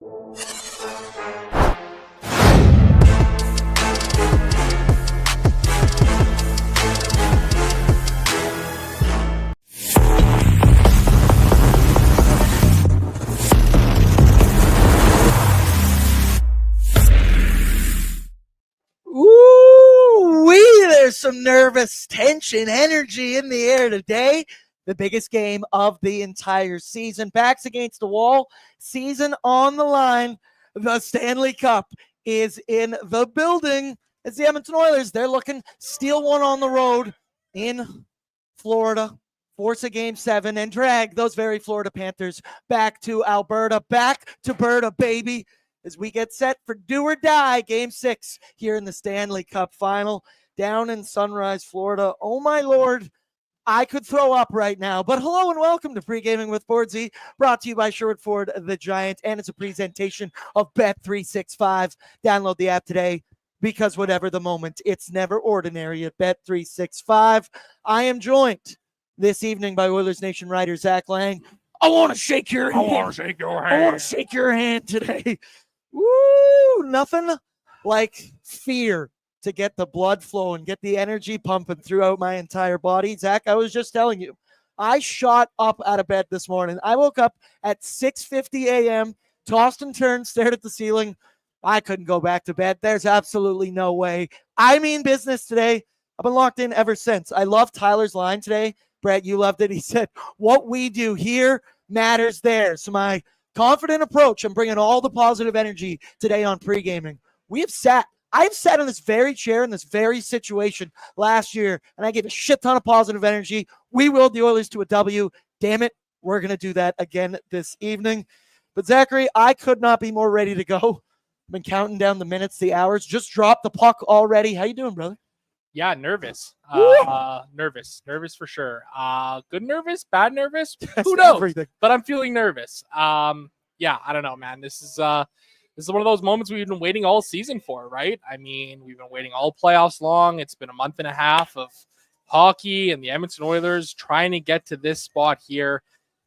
There's some nervous tension, energy in the air today. The biggest game of the entire season. Backs against the wall, season on the line. The Stanley Cup is in the building. It's the Edmonton Oilers. They're looking steal one on the road in Florida, force a Game 7, and drag those very Florida Panthers back to Alberta, back to Berta, baby, as we get set for do or die Game 6 here in the Stanley Cup final. Down in Sunrise, Florida. Oh, my Lord, I could throw up right now. But hello and welcome to Pregaming with Bordzy, brought to you by Sherwood Ford, the Giant, and it's a presentation of Bet365. Download the app today because whatever the moment, it's never ordinary at Bet365. I am joined this evening by Oilers Nation writer Zach Laing. I want to shake your hand. I want to shake your hand. I want to shake your hand today. Woo! Nothing like fear to get the blood flowing, get the energy pumping throughout my entire body. Zach, I was just telling you, I shot up out of bed this morning. I woke up at 6:50 a.m., tossed and turned, stared at the ceiling. I couldn't go back to bed. There's absolutely no way. I mean business today. I've been locked in ever since. I love Tyler's line today. Brett, you loved it. He said, what we do here matters there. So my confident approach, I'm bringing all the positive energy today on Pregaming. I've sat in this very chair in this very situation last year, and I gave a shit ton of positive energy. We willed the Oilers to a W. Damn it, we're going to do that again this evening. But Zachary, I could not be more ready to go. I've been counting down the minutes, the hours. Just dropped the puck already. How you doing, brother? Yeah, nervous. Nervous for sure. Good nervous, bad nervous. Who knows? Everything. But I'm feeling nervous. Yeah, I don't know, man. This is one of those moments we've been waiting all season for, right? I mean, we've been waiting all playoffs long. It's been a month and a half of hockey and the Edmonton Oilers trying to get to this spot here.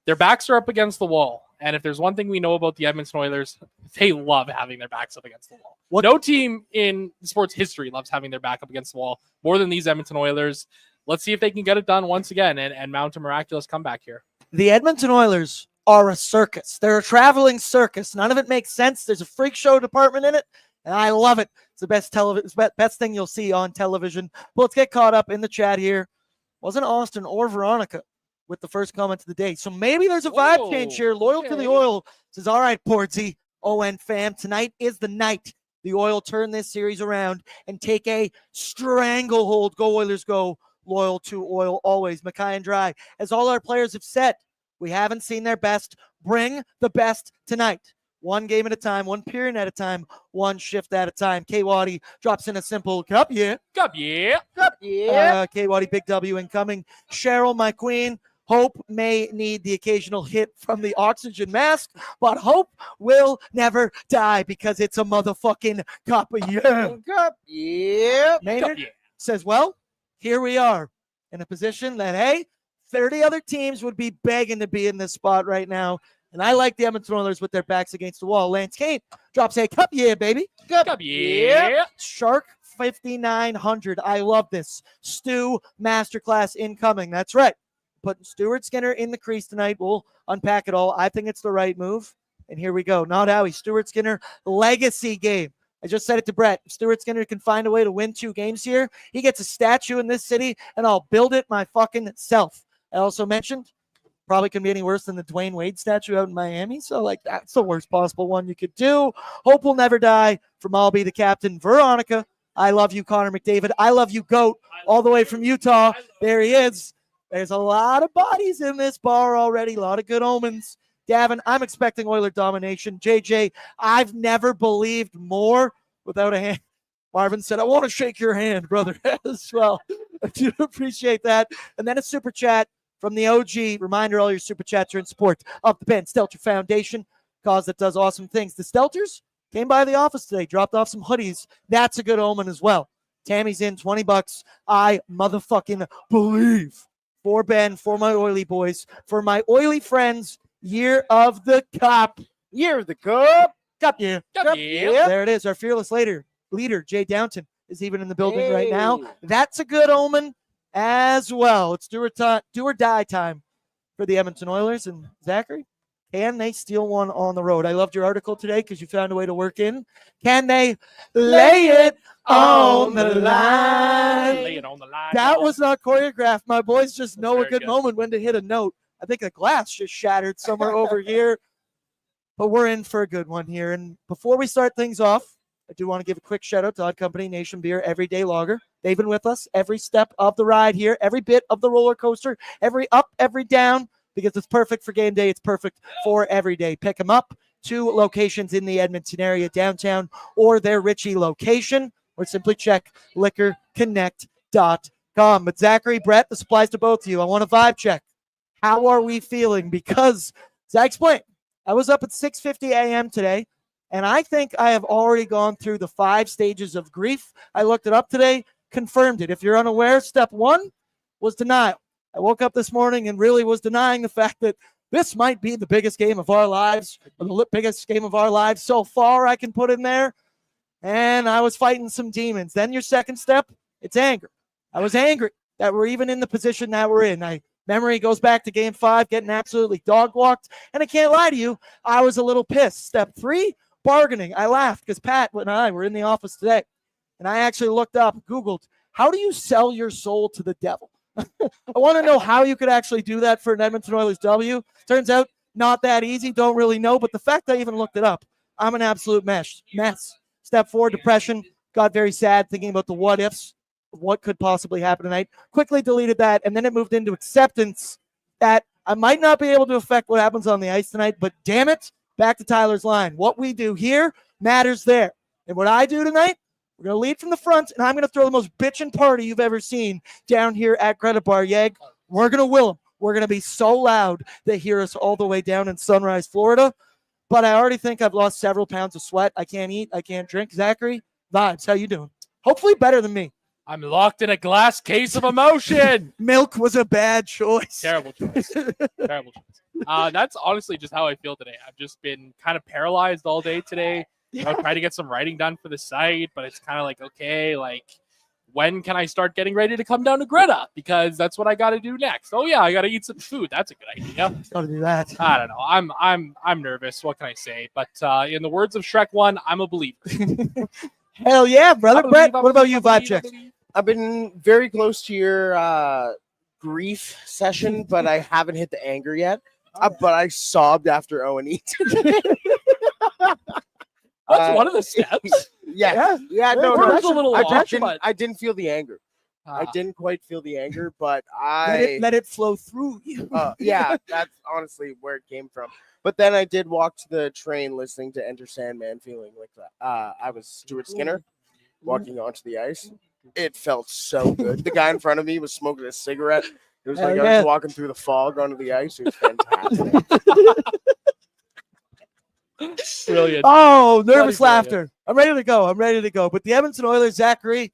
Their backs are up against the wall. And if there's one thing we know about the Edmonton Oilers, they love having their backs up against the wall. No team in sports history loves having their back up against the wall more than these Edmonton Oilers. Let's see if they can get it done once again and mount a miraculous comeback here. The Edmonton Oilers are a circus. They're a traveling circus. None of it makes sense. There's a freak show department in it, and I love it. It's the best thing you'll see on television. Well, let's get caught up in the chat here. Wasn't Austin or Veronica with the first comment of the day. So maybe there's a vibe change here. Loyal to the Oil says, all right, Bordzy, ON fam, tonight is the night the Oil turn this series around and take a stranglehold. Go Oilers, go. Loyal to Oil always. Mackay and Dry, as all our players have said, we haven't seen their best. Bring the best tonight. One game at a time, one period at a time, one shift at a time. K. Waddy drops in a simple cup, yeah. Cup, yeah. K. Waddy, big W incoming. Cheryl, my queen. Hope may need the occasional hit from the oxygen mask, but hope will never die because it's a motherfucking cup, yeah. Cup, yeah. Maynard says, well, here we are in a position that, hey, 30 other teams would be begging to be in this spot right now. And I like the Edmonton Oilers with their backs against the wall. Lance Kane drops a cup, yeah, baby. Cup, yeah. Shark 5900. I love this. Stu masterclass incoming. That's right. Putting Stuart Skinner in the crease tonight. We'll unpack it all. I think it's the right move. And here we go. Not Howie. Stuart Skinner legacy game. I just said it to Brett. If Stuart Skinner can find a way to win 2 games here, he gets a statue in this city, and I'll build it my fucking self. I also mentioned probably couldn't be any worse than the Dwayne Wade statue out in Miami. So, like, that's the worst possible one you could do. Hope will never die from I'll be the captain. Veronica, I love you, Connor McDavid. I love you, GOAT, all the way from Utah. There he is. There's a lot of bodies in this bar already. A lot of good omens. Devan, I'm expecting Oiler domination. JJ, I've never believed more without a hand. Marvin said, I want to shake your hand, brother, as well. I do appreciate that. And then a super chat from the OG. Reminder, all your super chats are in support of the Ben Stelter Foundation, cause that does awesome things. The Stelters came by the office today, dropped off some hoodies. That's a good omen as well. Tammy's in, $20. I motherfucking believe. For Ben, for my oily boys, for my oily friends, year of the cup. Year of the cup. Cup year. Cup year. There it is. Our fearless leader, Jay Downton, is even in the building right now. That's a good omen as well. It's do or die time for the Edmonton Oilers. And Zachary, can they steal one on the road? I loved your article today because you found a way to work in. Can they lay it on the line? Lay it on the line. That was not choreographed. My boys just know a good good. moment when to hit a note. I think a glass just shattered somewhere over here. But we're in for a good one here. And before we start things off, I do want to give a quick shout out to Odd Company Nation Beer Everyday Lager. They've been with us every step of the ride here, every bit of the roller coaster, every up, every down, because it's perfect for game day. It's perfect for every day. Pick them up. 2 locations in the Edmonton area, downtown, or their Ritchie location, or simply check liquorconnect.com. But Zachary, Brett, this applies to both of you. I want a vibe check. How are we feeling? Because, as I explained, I was up at 6:50 a.m. today, and I think I have already gone through the 5 stages of grief. I looked it up today, confirmed it. If you're unaware, step 1 was denial. I woke up this morning and really was denying the fact that this might be the biggest game of our lives, or the biggest game of our lives so far I can put in there. And I was fighting some demons. Then your second step, it's anger. I was angry that we're even in the position that we're in. Memory goes back to game 5, getting absolutely dog walked. And I can't lie to you, I was a little pissed. Step 3, bargaining. I laughed because Pat and I were in the office today. And I actually looked up, Googled, how do you sell your soul to the devil? I want to know how you could actually do that for an Edmonton Oilers W. Turns out, not that easy. Don't really know. But the fact I even looked it up, I'm an absolute mess. Step 4, depression. Got very sad thinking about the what ifs of what could possibly happen tonight. Quickly deleted that, and then it moved into acceptance that I might not be able to affect what happens on the ice tonight, but damn it, back to Tyler's line. What we do here matters there. And what I do tonight, we're going to lead from the front, and I'm going to throw the most bitchin' party you've ever seen down here at Credit Bar Yeg. We're going to will them. We're going to be so loud they hear us all the way down in Sunrise, Florida. But I already think I've lost several pounds of sweat. I can't eat. I can't drink. Zachary, vibes, how you doing? Hopefully better than me. I'm locked in a glass case of emotion. Milk was a bad choice. Terrible choice. Terrible choice. That's honestly just how I feel today. I've just been kind of paralyzed all day today. Trying to get some writing done for the site, but it's kind of like, okay, like, when can I start getting ready to come down to Greta? Because that's what I got to do next. Oh yeah, I got to eat some food. That's a good idea. Got to do that. I don't know. I'm nervous. What can I say? But in the words of Shrek 1, I'm a believer. Hell yeah, brother. Brett, what about you, vibe checks? I've been very close to your grief session, but I haven't hit the anger yet. But I sobbed after O&E today. That's one of the steps. Yeah. No. It's a little I didn't feel the anger. I didn't quite feel the anger, but let it flow through you. Yeah, that's honestly where it came from. But then I did walk to the train listening to Enter Sandman, feeling like that. I was Stuart Skinner walking onto the ice. It felt so good. The guy in front of me was smoking a cigarette. It was like I was walking through the fog onto the ice. It was fantastic. Brilliant. Oh, nervous laughter. I'm ready to go. But the Edmonton Oilers, Zachary,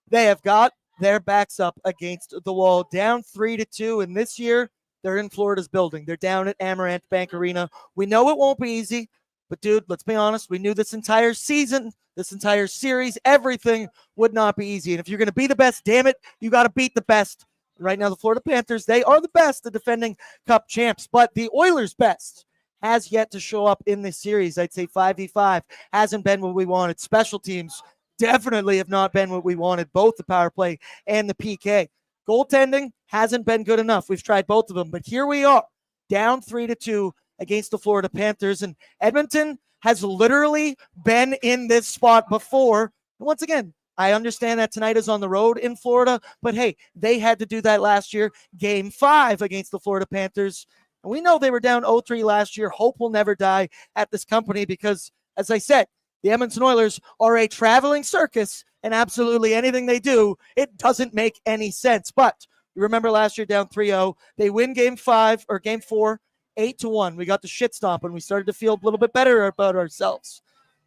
they have got their backs up against the wall, down 3-2. And this year, they're in Florida's building. They're down at Amaranth Bank Arena. We know it won't be easy, but dude, let's be honest. We knew this entire season, this entire series, everything would not be easy. And if you're going to be the best, damn it, you got to beat the best. Right now, the Florida Panthers, they are the best, the defending Cup champs. But the Oilers' best has yet to show up in this series. I'd say 5v5 hasn't been what we wanted. Special teams definitely have not been what we wanted, both the power play and the PK. Goaltending hasn't been good enough. We've tried both of them, but here we are, down 3-2 against the Florida Panthers. And Edmonton has literally been in this spot before. And once again, I understand that tonight is on the road in Florida, but hey, they had to do that last year, Game 5 against the Florida Panthers. And we know they were down 0-3 last year. Hope will never die at this company because, as I said, the Edmonton Oilers are a traveling circus, and absolutely anything they do, it doesn't make any sense. But you remember last year down 3-0, they win Game 4, 8-1. We got the shit stomp, and we started to feel a little bit better about ourselves.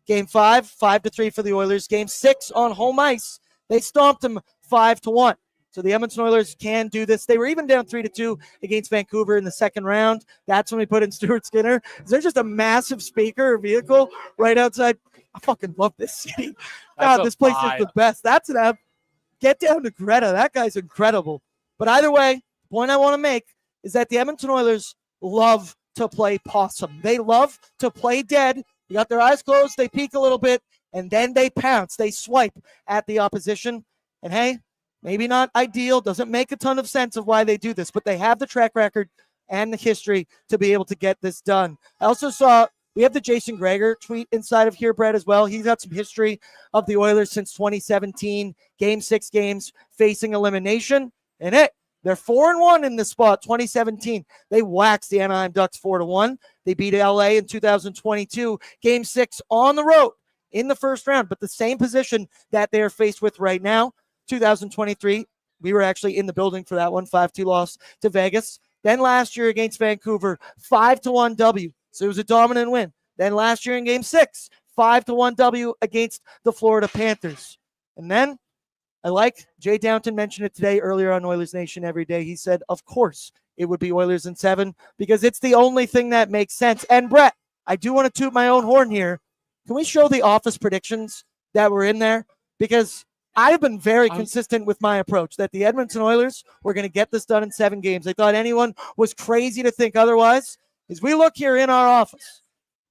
Game 5, 5-3 for the Oilers. Game 6 on home ice, they stomped them 5-1. So the Edmonton Oilers can do this. They were even down 3-2 against Vancouver in the second round. That's when we put in Stuart Skinner. Is there just a massive speaker or vehicle right outside? I fucking love this city. God, this place is the best. That's an app. Get down to Greta. That guy's incredible. But either way, the point I want to make is that the Edmonton Oilers love to play possum. They love to play dead. They got their eyes closed. They peek a little bit, and then they pounce. They swipe at the opposition. And hey, maybe not ideal, doesn't make a ton of sense of why they do this, but they have the track record and the history to be able to get this done. I also saw we have the Jason Greger tweet inside of here, Brett, as well. He's got some history of the Oilers since 2017, Game 6 games facing elimination. And they're 4-1 in this spot. 2017, they waxed the Anaheim Ducks 4-1. They beat LA in 2022, Game 6 on the road in the first round, but the same position that they are faced with right now. 2023, we were actually in the building for that one, 5-2 loss to Vegas. Then last year against Vancouver, 5-1 W. So it was a dominant win. Then last year in Game 6, 5-1 W against the Florida Panthers. And then I like Jay Downton mentioned it today earlier on Oilers Nation Every Day. He said, of course, it would be Oilers in 7 because it's the only thing that makes sense. And Brett, I do want to toot my own horn here. Can we show the office predictions that were in there? Because I've been very consistent with my approach that the Edmonton Oilers were going to get this done in 7 games. I thought anyone was crazy to think otherwise. As we look here in our office,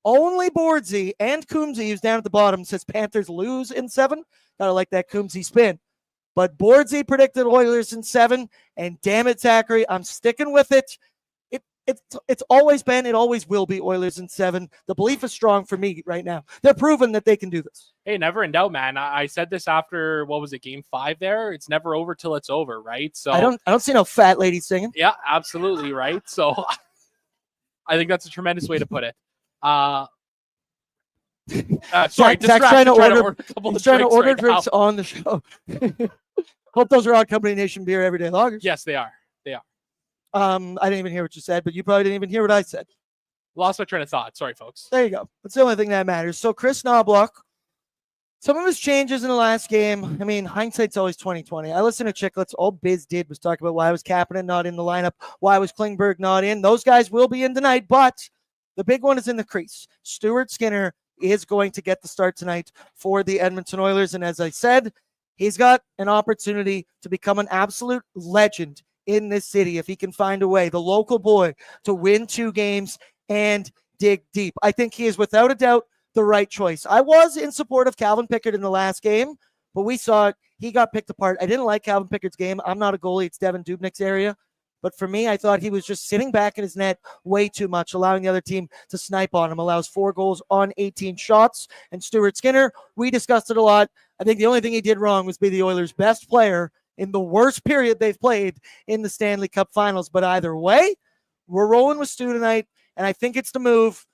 only Bordzy and Coombsy, who's down at the bottom, says Panthers lose in 7. Gotta like that Coombsy spin. But Bordzy predicted Oilers in 7, and damn it, Zachary, I'm sticking with it. It's always been, it always will be Oilers in 7. The belief is strong for me right now. They're proving that they can do this. Hey, never in doubt, man. I said this after, what was it, Game 5 there? It's never over till it's over, right? So I don't see no fat lady singing. Yeah, absolutely, right? So I think that's a tremendous way to put it. Sorry, Zach's trying to order a couple he's of trying to order right drinks now. on the show. Hope those are on Company Nation Beer Everyday Lagers. Yes, they are. I didn't even hear what you said, but you probably didn't even hear what I said. Lost my train of thought. Sorry, folks. There you go. That's the only thing that matters. So Chris Knobloch, some of his changes in the last game, I mean, hindsight's always 20/20. I listened to Chicklets. All Biz did was talk about why was Kapanen not in the lineup, why was Klingberg not in. Those guys will be in tonight, but the big one is in the crease. Stuart Skinner is going to get the start tonight for the Edmonton Oilers, and as I said, he's got an opportunity to become an absolute legend in this city if he can find a way, the local boy, to win 2 games and dig deep. I think he is without a doubt the right choice. I was in support of Calvin Pickard in the last game, but we saw it. He got picked apart. I didn't like Calvin Pickard's game. I'm not a goalie. It's Devan Dubnyk's area. But for me, I thought he was just sitting back in his net way too much, allowing the other team to snipe on him. Allows 4 goals on 18 shots. And Stuart Skinner, we discussed it a lot. I think the only thing he did wrong was be the Oilers' best player in the worst period they've played in the Stanley Cup Finals. But either way, we're rolling with Stu tonight, and I think it's the move.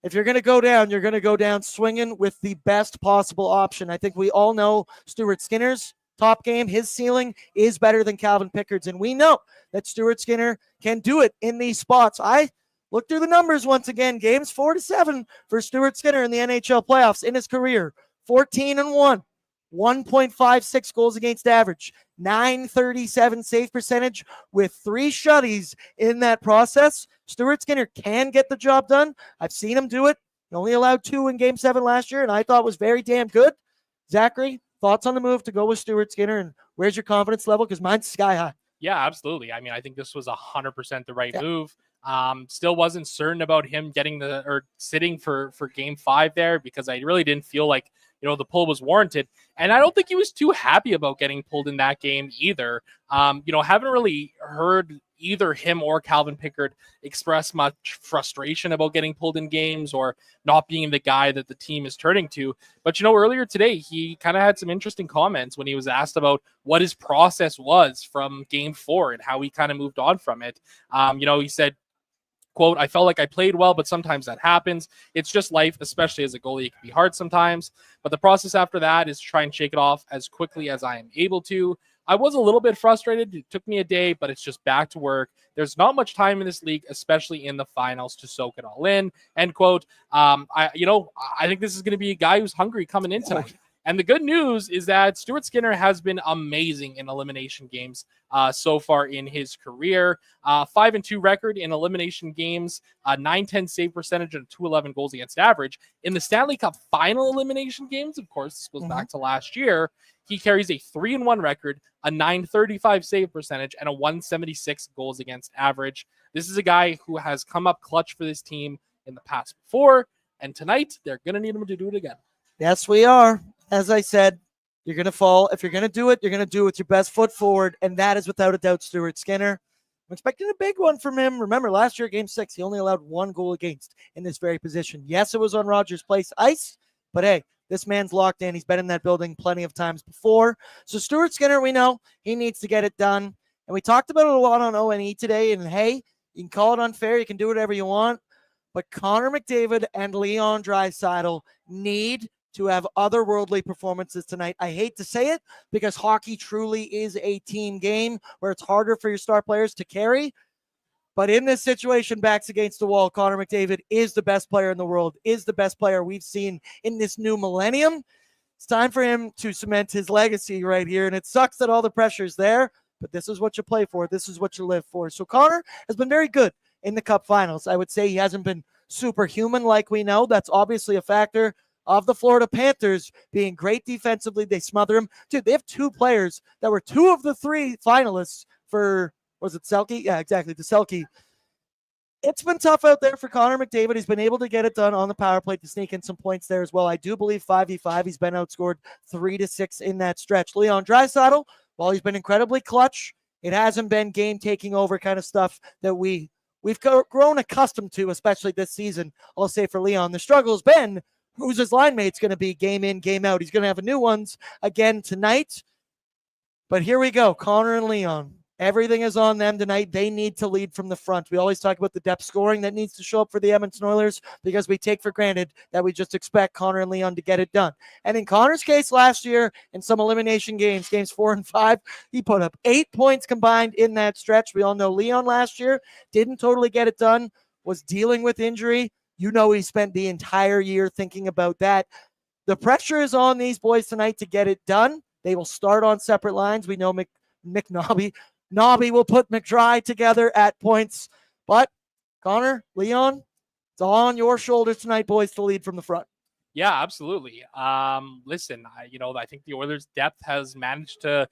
If you're going to go down, you're going to go down swinging with the best possible option. I think we all know Stuart Skinner's top game, his ceiling is better than Calvin Pickard's, and we know that Stuart Skinner can do it in these spots. I looked through the numbers once again. Games 4-7 for Stuart Skinner in the NHL playoffs in his career. 14-1. 1.56 goals against average, .937 save percentage with 3 shutties in that process. Stuart Skinner can get the job done. I've seen him do it. He only allowed 2 in Game 7 last year, and I thought was very damn good. Zachary, thoughts on the move to go with Stuart Skinner, and where's your confidence level? Because mine's sky high. Yeah, absolutely. I mean, I think this was 100% the right move. Still wasn't certain about him getting sitting for Game 5 there because I really didn't feel like, the pull was warranted. And I don't think he was too happy about getting pulled in that game either. Haven't really heard either him or Calvin Pickard express much frustration about getting pulled in games or not being the guy that the team is turning to. But, earlier today, he kind of had some interesting comments when he was asked about what his process was from Game 4 and how he kind of moved on from it. He said, quote, "I felt like I played well, but sometimes that happens. It's just life, especially as a goalie. It can be hard sometimes. But the process after that is to try and shake it off as quickly as I am able to. I was a little bit frustrated. It took me a day, but it's just back to work. There's not much time in this league, especially in the finals, to soak it all in." End quote. I think this is going to be a guy who's hungry coming in tonight. And the good news is that Stuart Skinner has been amazing in elimination games so far in his career. 5-2 record in elimination games, 910 save percentage, and 211 goals against average. In the Stanley Cup final elimination games, of course, this goes back to last year, he carries a 3-1 record, a 935 save percentage, and a 176 goals against average. This is a guy who has come up clutch for this team in the past before, and tonight they're going to need him to do it again. Yes, we are. As I said, you're going to fall. If you're going to do it, you're going to do it with your best foot forward, and that is without a doubt Stuart Skinner. I'm expecting a big one from him. Remember, last year, Game 6, he only allowed 1 goal against in this very position. Yes, it was on Rogers Place ice, but hey, this man's locked in. He's been in that building plenty of times before. So Stuart Skinner, we know he needs to get it done. And we talked about it a lot on ONE today, and hey, you can call it unfair. You can do whatever you want. But Connor McDavid and Leon Draisaitl need to have otherworldly performances tonight. I hate to say it because hockey truly is a team game where it's harder for your star players to carry. But in this situation, backs against the wall, Connor McDavid is the best player in the world, is the best player we've seen in this new millennium. It's time for him to cement his legacy right here. And it sucks that all the pressure's there, but this is what you play for. This is what you live for. So Connor has been very good in the Cup Finals. I would say he hasn't been superhuman like we know. That's obviously a factor of the Florida Panthers being great defensively. They smother him. Dude, they have 2 players that were 2 of the 3 finalists for, was it Selke? Yeah, exactly, the Selke. It's been tough out there for Connor McDavid. He's been able to get it done on the power play to sneak in some points there as well. I do believe 5v5. He's been outscored 3-6 in that stretch. Leon Draisaitl, while he's been incredibly clutch, it hasn't been game-taking over kind of stuff that we've grown accustomed to, especially this season. I'll say for Leon, the struggle has been who's his line mate's going to be game in, game out. He's going to have new ones again tonight. But here we go, Connor and Leon. Everything is on them tonight. They need to lead from the front. We always talk about the depth scoring that needs to show up for the Edmonton Oilers because we take for granted that we just expect Connor and Leon to get it done. And in Connor's case last year, in some elimination games, games 4 and 5, he put up 8 points combined in that stretch. We all know Leon last year didn't totally get it done, was dealing with injury. You know he spent the entire year thinking about that. The pressure is on these boys tonight to get it done. They will start on separate lines. We know Nobby will put McDry together at points. But, Connor, Leon, it's all on your shoulders tonight, boys, to lead from the front. Yeah, absolutely. Listen, I think the Oilers' depth has managed to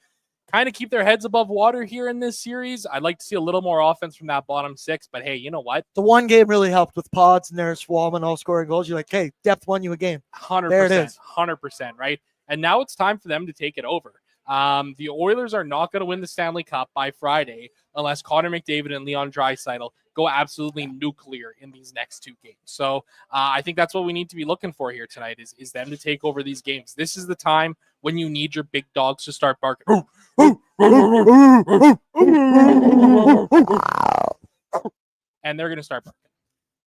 kind of keep their heads above water here in this series. I'd like to see a little more offense from that bottom 6, but hey, you know what? The one game really helped with Pods and there's Swallman all scoring goals. You're like, hey, depth won you a game. 100%. There it is. 100%, right? And now it's time for them to take it over. The Oilers are not going to win the Stanley Cup by Friday unless Connor McDavid and Leon Draisaitl go absolutely nuclear in these next 2 games. So I think that's what we need to be looking for here tonight is them to take over these games. This is the time when you need your big dogs to start barking. And they're going to start barking.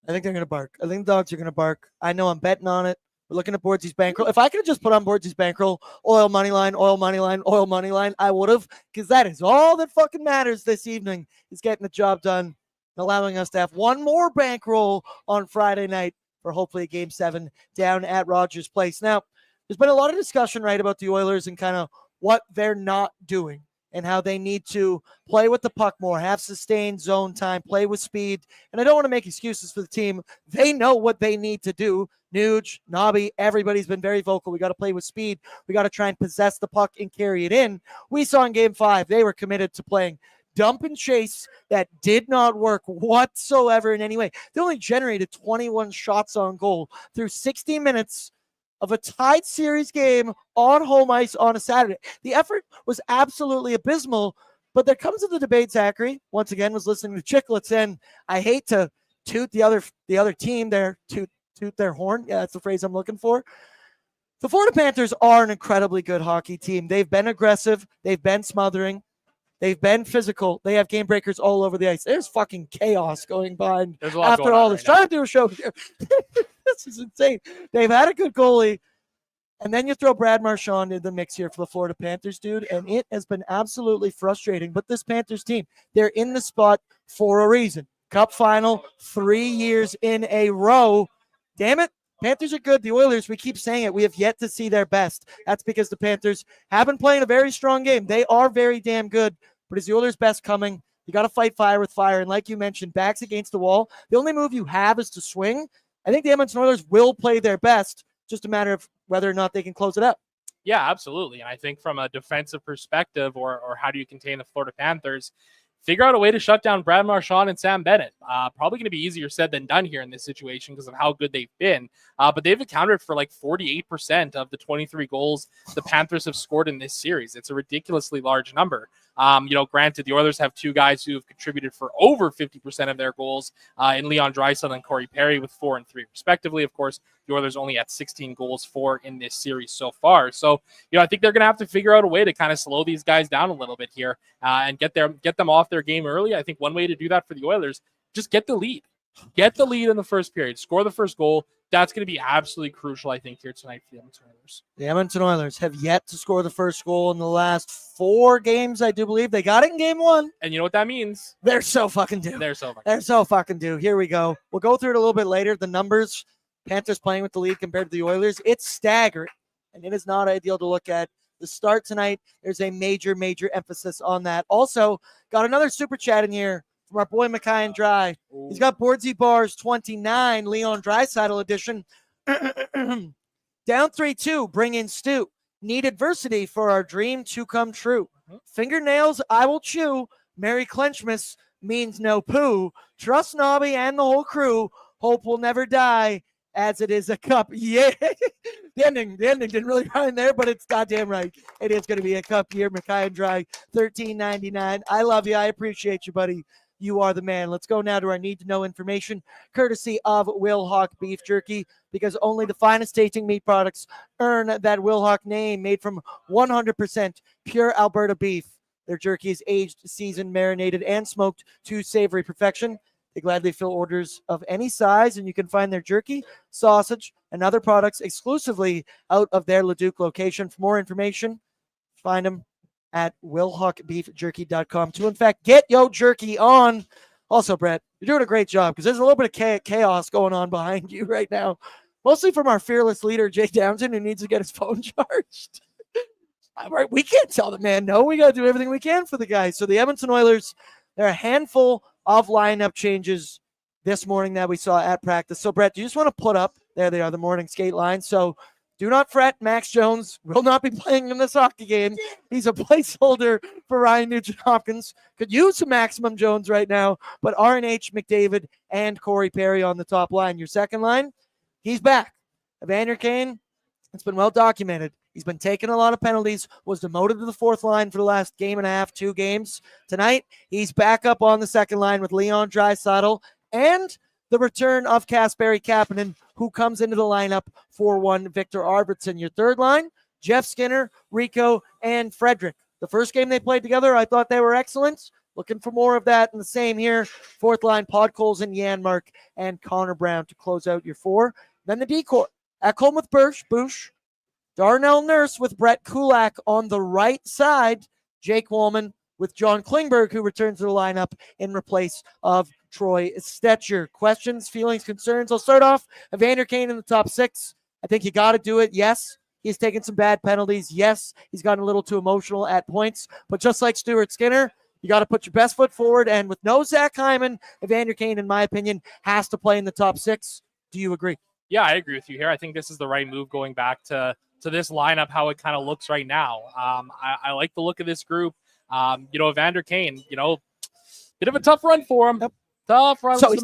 I think they're going to bark. I think the dogs are going to bark. I know I'm betting on it. We're looking at Bordzy's bankroll. If I could have just put on Bordzy's bankroll, oil money line, oil money line, oil money line, I would have, because that is all that fucking matters this evening is getting the job done, allowing us to have one more bankroll on Friday night for hopefully Game 7 down at Rogers Place. Now, there's been a lot of discussion, right, about the Oilers and kind of what they're not doing and how they need to play with the puck more, have sustained zone time, play with speed. And I don't want to make excuses for the team. They know what they need to do. Nuge, Nobby, everybody's been very vocal. We got to play with speed. We got to try and possess the puck and carry it in. We saw in Game 5, they were committed to playing dump and chase that did not work whatsoever in any way. They only generated 21 shots on goal through 60 minutes of a tied series game on home ice on a Saturday. The effort was absolutely abysmal, but there comes to the debate, Zachary. Once again, was listening to Chicklets, and I hate to toot the other team there, toot their horn. Yeah, that's the phrase I'm looking for. The Florida Panthers are an incredibly good hockey team. They've been aggressive. They've been smothering. They've been physical. They have game breakers all over the ice. There's fucking chaos going behind after all this. Trying to do a show here. This is insane. They've had a good goalie. And then you throw Brad Marchand in the mix here for the Florida Panthers, dude. And it has been absolutely frustrating. But this Panthers team, they're in the spot for a reason. Cup final, 3 years in a row. Damn it. Panthers are good. The Oilers, we keep saying it, we have yet to see their best. That's because the Panthers have been playing a very strong game. They are very damn good, but is the Oilers' best coming? You got to fight fire with fire. And like you mentioned, backs against the wall. The only move you have is to swing. I think the Edmonton Oilers will play their best, just a matter of whether or not they can close it out. Yeah, absolutely. And I think from a defensive perspective, or how do you contain the Florida Panthers, figure out a way to shut down Brad Marchand and Sam Bennett. Probably going to be easier said than done here in this situation because of how good they've been. But they've accounted for like 48% of the 23 goals the Panthers have scored in this series. It's a ridiculously large number. Granted, the Oilers have two guys who have contributed for over 50% of their goals in Leon Draisaitl and Corey Perry with 4 and 3 respectively. Of course, the Oilers only at 16 goals for in this series so far. So, I think they're going to have to figure out a way to kind of slow these guys down a little bit here and get them off their game early. I think one way to do that for the Oilers, just get the lead. Get the lead in the first period. Score the first goal. That's going to be absolutely crucial, I think, here tonight for the Edmonton Oilers. The Edmonton Oilers have yet to score the first goal in the last 4 games, I do believe. They got it in game 1. And you know what that means? They're so fucking due. They're so fucking due. Here we go. We'll go through it a little bit later. The numbers, Panthers playing with the lead compared to the Oilers, it's staggering, and it is not ideal to look at. The start tonight, there's a major, major emphasis on that. Also, got another super chat in here from our boy Mackay and Dry. Ooh. He's got Bordzy Bars 29, Leon Draisaitl edition. Down 3-2, bring in Stu. Need adversity for our dream to come true. Fingernails I will chew. Merry Clenchmas means no poo. Trust Nobby and the whole crew. Hope will never die as it is a cup. Yeah. The ending didn't really rhyme there, but it's goddamn right. It is going to be a cup year. Mackay and Dry, $13.99. I love you. I appreciate you, buddy. You are the man. Let's go now to our need to know information, courtesy of Will Hawk Beef Jerky, because only the finest tasting meat products earn that Will Hawk name, made from 100% pure Alberta beef. Their jerky is aged, seasoned, marinated, and smoked to savory perfection. They gladly fill orders of any size, and you can find their jerky, sausage, and other products exclusively out of their Leduc location. For more information, find them at willhawkbeefjerky.com to, in fact, get your jerky on. Also, Brett, you're doing a great job because there's a little bit of chaos going on behind you right now, mostly from our fearless leader, Jake Downton, who needs to get his phone charged. Right, we can't tell the man no. We got to do everything we can for the guy. So the Edmonton Oilers, they're a handful of lineup changes this morning that we saw at practice. So, Brett, do you just want to put up, there they are, the morning skate line. So do not fret. Max Jones will not be playing in this hockey game. He's a placeholder for Ryan Nugent-Hopkins. Could use some maximum Jones right now, but RNH, McDavid, and Corey Perry on the top line. Your second line, he's back. Evander Kane, it's been well documented. He's been taking a lot of penalties, was demoted to the fourth line for the last game and a half, 2 games. Tonight, he's back up on the second line with Leon Draisaitl and the return of Kasperi Kapanen, who comes into the lineup for one Victor Arvidsson. Your third line, Jeff Skinner, Rico, and Frederick. The first game they played together, I thought they were excellent. Looking for more of that, and the same here. Fourth line, Podkolzin and Janmark, and Connor Brown to close out your 4. Then the decor. Ekholm with Bush. Darnell Nurse with Brett Kulak on the right side. Jake Woolman with John Klingberg, who returns to the lineup in replace of Troy Stetcher. Questions, feelings, concerns? I'll start off. Evander Kane in the top 6. I think you got to do it. Yes, he's taken some bad penalties. Yes, he's gotten a little too emotional at points. But just like Stuart Skinner, you got to put your best foot forward. And with no Zach Hyman, Evander Kane, in my opinion, has to play in the top 6. Do you agree? Yeah, I agree with you here. I think this is the right move going back to this lineup, how it kind of looks right now. I like the look of this group. Evander Kane, bit of a tough run for him. Yep. Tough run. So always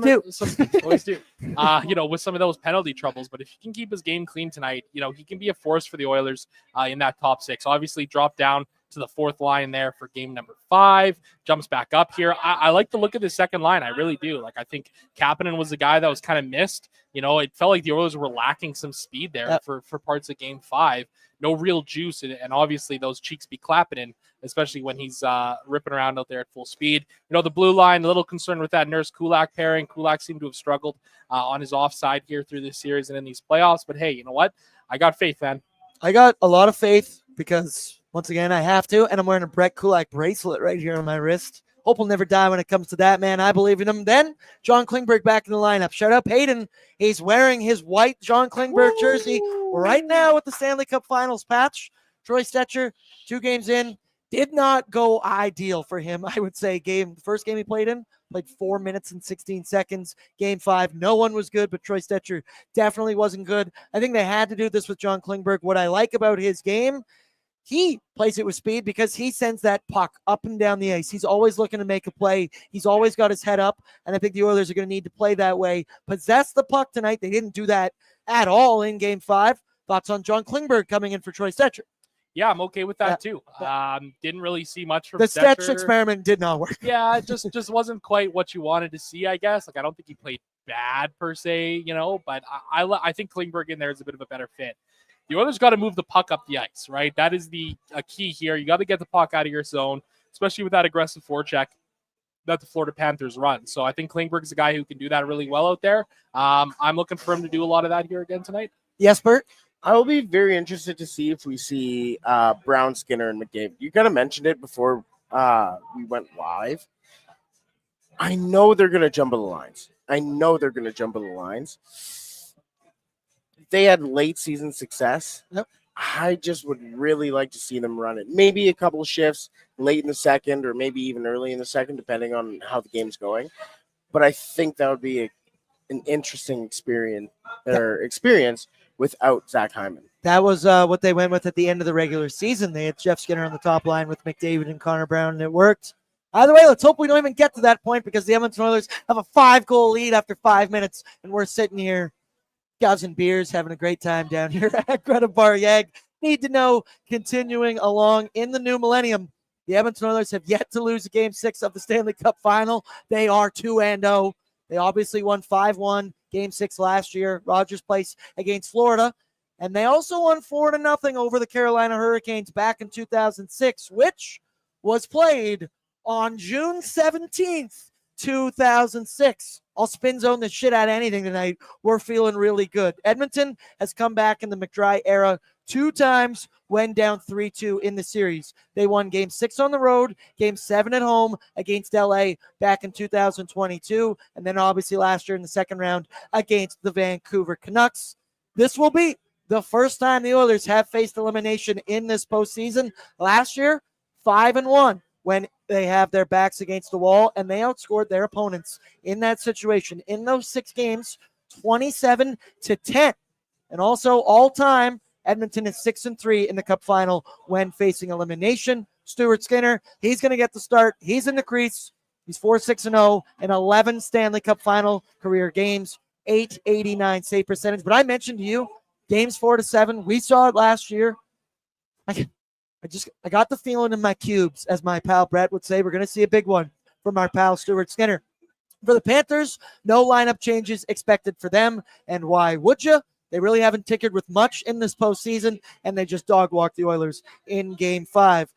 do. With some of those penalty troubles. But if he can keep his game clean tonight, he can be a force for the Oilers in that top 6. Obviously, drop down to the fourth line there for game number 5. Jumps back up here. I like the look of the second line. I really do. I think Kapanen was the guy that was kind of missed. It felt like the Oilers were lacking some speed there for parts of game 5. No real juice, and obviously those cheeks be clapping in, especially when he's ripping around out there at full speed. The blue line, a little concerned with that Nurse-Kulak pairing. Kulak seemed to have struggled on his offside here through this series and in these playoffs. But hey, you know what? I got faith, man. I got a lot of faith because, once again, I have to, and I'm wearing a Brett Kulak bracelet right here on my wrist. Hope will never die when it comes to that, man. I believe in him. Then John Klingberg back in the lineup. Shout out Hayden. He's wearing his white John Klingberg jersey right now with the Stanley Cup Finals patch. Troy Stecher, 2 games in, did not go ideal for him, I would say. The first game he played 4 minutes and 16 seconds. Game 5, no one was good, but Troy Stecher definitely wasn't good. I think they had to do this with John Klingberg. What I like about his game, he plays it with speed because he sends that puck up and down the ice. He's always looking to make a play. He's always got his head up, and I think the Oilers are going to need to play that way. Possess the puck tonight. They didn't do that at all in Game 5. Thoughts on John Klingberg coming in for Troy Stecher? Yeah, I'm okay with that too. Didn't really see much from the Stecher. Stetch experiment did not work. Yeah, it just wasn't quite what you wanted to see, I guess. Like, I don't think he played bad per se, but I think Klingberg in there is a bit of a better fit. The Oilers got to move the puck up the ice, right? That is a key here. You got to get the puck out of your zone, especially with that aggressive forecheck that the Florida Panthers run. So I think Klingberg's a guy who can do that really well out there. I'm looking for him to do a lot of that here again tonight. Yes, Bert? I will be very interested to see if we see Brown, Skinner, and McDavid. You kind of mentioned it before we went live. I know they're going to jump on the lines. They had late season success. Yep. I just would really like to see them run it. Maybe a couple of shifts late in the second or maybe even early in the second, depending on how the game's going. But I think that would be an interesting experience without Zach Hyman. That was what they went with at the end of the regular season. They had Jeff Skinner on the top line with McDavid and Connor Brown, and it worked. Either way, let's hope we don't even get to that point because the Edmonton Oilers have a 5-goal lead after 5 minutes, and we're sitting here guzzling beers, having a great time down here at Greta Bar Yag. Need to know, continuing along in the new millennium, the Edmonton Oilers have yet to lose a Game 6 of the Stanley Cup Final. They are 2-0. They obviously won 5-1 Game 6 last year, Rogers Place against Florida. And they also won 4-0 over the Carolina Hurricanes back in 2006, which was played on June 17th, 2006. I'll spin zone the shit out of anything tonight. We're feeling really good. Edmonton has come back in the McDry era 2 times when down 3-2 in the series. They won Game 6 on the road, Game 7 at home against LA back in 2022, and then obviously last year in the second round against the Vancouver Canucks. This will be the first time the Oilers have faced elimination in this postseason. Last year, 5-1 when they have their backs against the wall, and they outscored their opponents in that situation. In those 6 games, 27-10. And also all-time, Edmonton is 6-3 in the Cup Final when facing elimination. Stuart Skinner, he's going to get the start. He's in the crease. He's 4-6-0 in 11 Stanley Cup Final career games, 889 save percentage. But I mentioned to you, games 4-7. We saw it last year. I got the feeling in my cubes, as my pal Brett would say. We're going to see a big one from our pal Stuart Skinner. For the Panthers, no lineup changes expected for them. And why would you? They really haven't tinkered with much in this postseason, and they just dog-walked the Oilers in Game 5.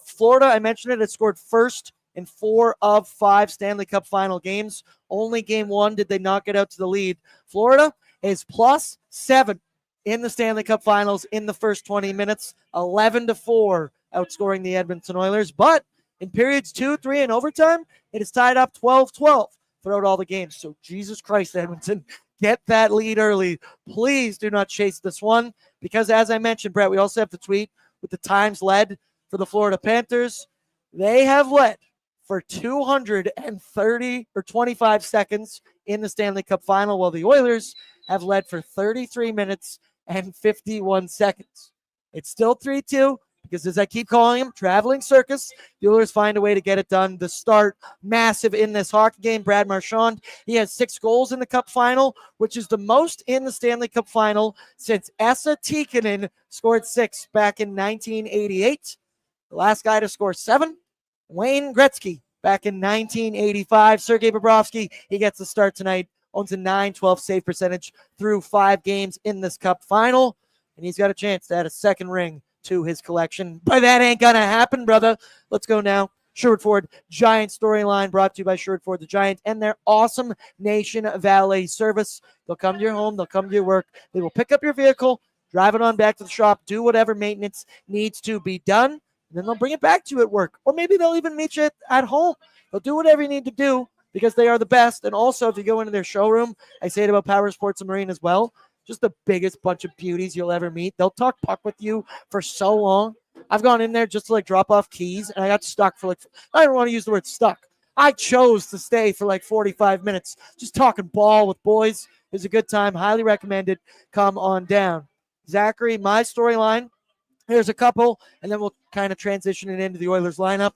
Florida, I mentioned it, had scored first in 4 of 5 Stanley Cup Final games. Only Game 1 did they not get out to the lead. Florida is +7 in the Stanley Cup Finals in the first 20 minutes, 11-4 outscoring the Edmonton Oilers. But in periods 2, 3, and overtime, it is tied up 12-12 throughout all the games. So Jesus Christ, Edmonton, get that lead early. Please do not chase this one because, as I mentioned, Brett, we also have the tweet with the times led for the Florida Panthers. They have led for 230 or 25 seconds in the Stanley Cup Final, while the Oilers have led for 33 minutes and 51 seconds. It's still 3-2 because, as I keep calling him, traveling circus. The Oilers find a way to get it done. The start, massive in this hockey game. Brad Marchand, he has 6 goals in the Cup Final, which is the most in the Stanley Cup Final since Esa Tikkanen scored 6 back in 1988. The last guy to score 7, Wayne Gretzky, back in 1985. Sergei Bobrovsky, he gets the start tonight. Owns a .912 save percentage through 5 games in this Cup Final, and he's got a chance to add a second ring to his collection. But that ain't gonna happen, brother. Let's go now. Sherwood Ford Giant storyline brought to you by Sherwood Ford the Giant and their awesome Nation Valet service. They'll come to your home. They'll come to your work. They will pick up your vehicle, drive it on back to the shop, do whatever maintenance needs to be done, and then they'll bring it back to you at work. Or maybe they'll even meet you at home. They'll do whatever you need to do because they are the best. And also, if you go into their showroom, I say it about Power Sports and Marine as well, just the biggest bunch of beauties you'll ever meet. They'll talk puck with you for so long. I've gone in there just to drop off keys, and I got stuck for I don't want to use the word stuck. I chose to stay for 45 minutes, just talking ball with boys. It was a good time. Highly recommended. Come on down. Zachary, my storyline. Here's a couple, and then we'll kind of transition it into the Oilers lineup.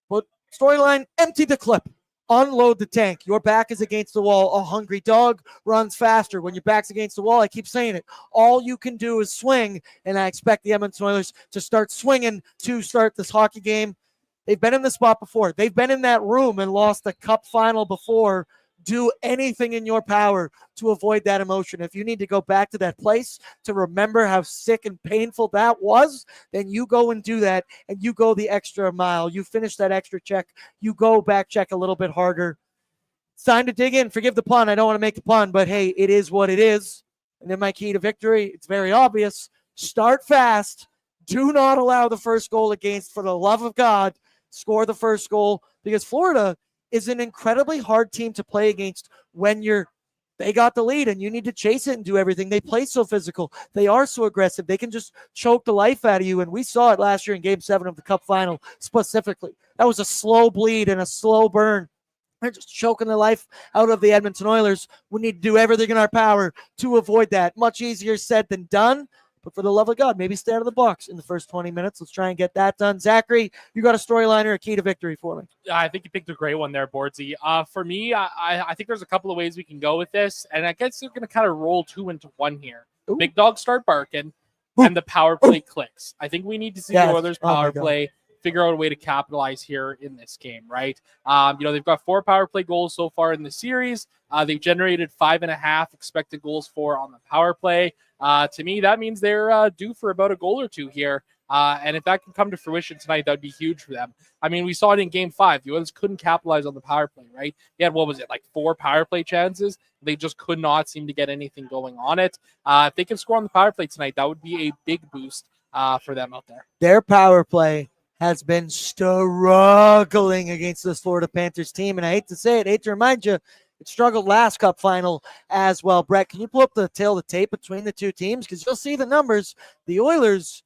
But storyline, empty the clip. Unload the tank. Your back is against the wall. A hungry dog runs faster. When your back's against the wall, I keep saying it. All you can do is swing, and I expect the Edmonton Oilers to start swinging to start this hockey game. They've been in this spot before. They've been in that room and lost the cup final before. Do anything in your power to avoid that emotion. If you need to go back to that place to remember how sick and painful that was, then you go and do that, and you go the extra mile. You finish that extra check. You go back check a little bit harder. It's time to dig in. Forgive the pun. I don't want to make the pun, but hey, it is what it is. And then my key to victory, it's very obvious. Start fast. Do not allow the first goal against, for the love of God. Score the first goal, because Florida is an incredibly hard team to play against when they got the lead and you need to chase it and do everything. They play so physical. They are so aggressive. They can just choke the life out of you. And we saw it last year in Game 7 of the Cup final specifically. That was a slow bleed and a slow burn. They're just choking the life out of the Edmonton Oilers. We need to do everything in our power to avoid that. Much easier said than done. But for the love of God, maybe stay out of the box in the first 20 minutes. Let's try and get that done. Zachary, you got a storyline or a key to victory for me? I think you picked a great one there, Bordzy. For me, I think there's a couple of ways we can go with this, and I guess we're going to kind of roll two into one here. Ooh. Big dogs start barking, and the power play clicks. I think we need to see the Oilers' power play, figure out a way to capitalize here in this game, right? They've got 4 power play goals so far in the series. They've generated 5.5 expected goals for on the power play. To me, that means they're due for about a goal or two here. And if that can come to fruition tonight, that would be huge for them. I mean, we saw it in Game 5. The Oilers couldn't capitalize on the power play, right? They had, 4 power play chances. They just could not seem to get anything going on it. If they can score on the power play tonight, that would be a big boost for them out there. Their power play has been struggling against this Florida Panthers team. And I hate to say it, hate to remind you, it struggled last Cup final as well. Brett, can you pull up the tail of the tape between the two teams? Because you'll see the numbers. The Oilers,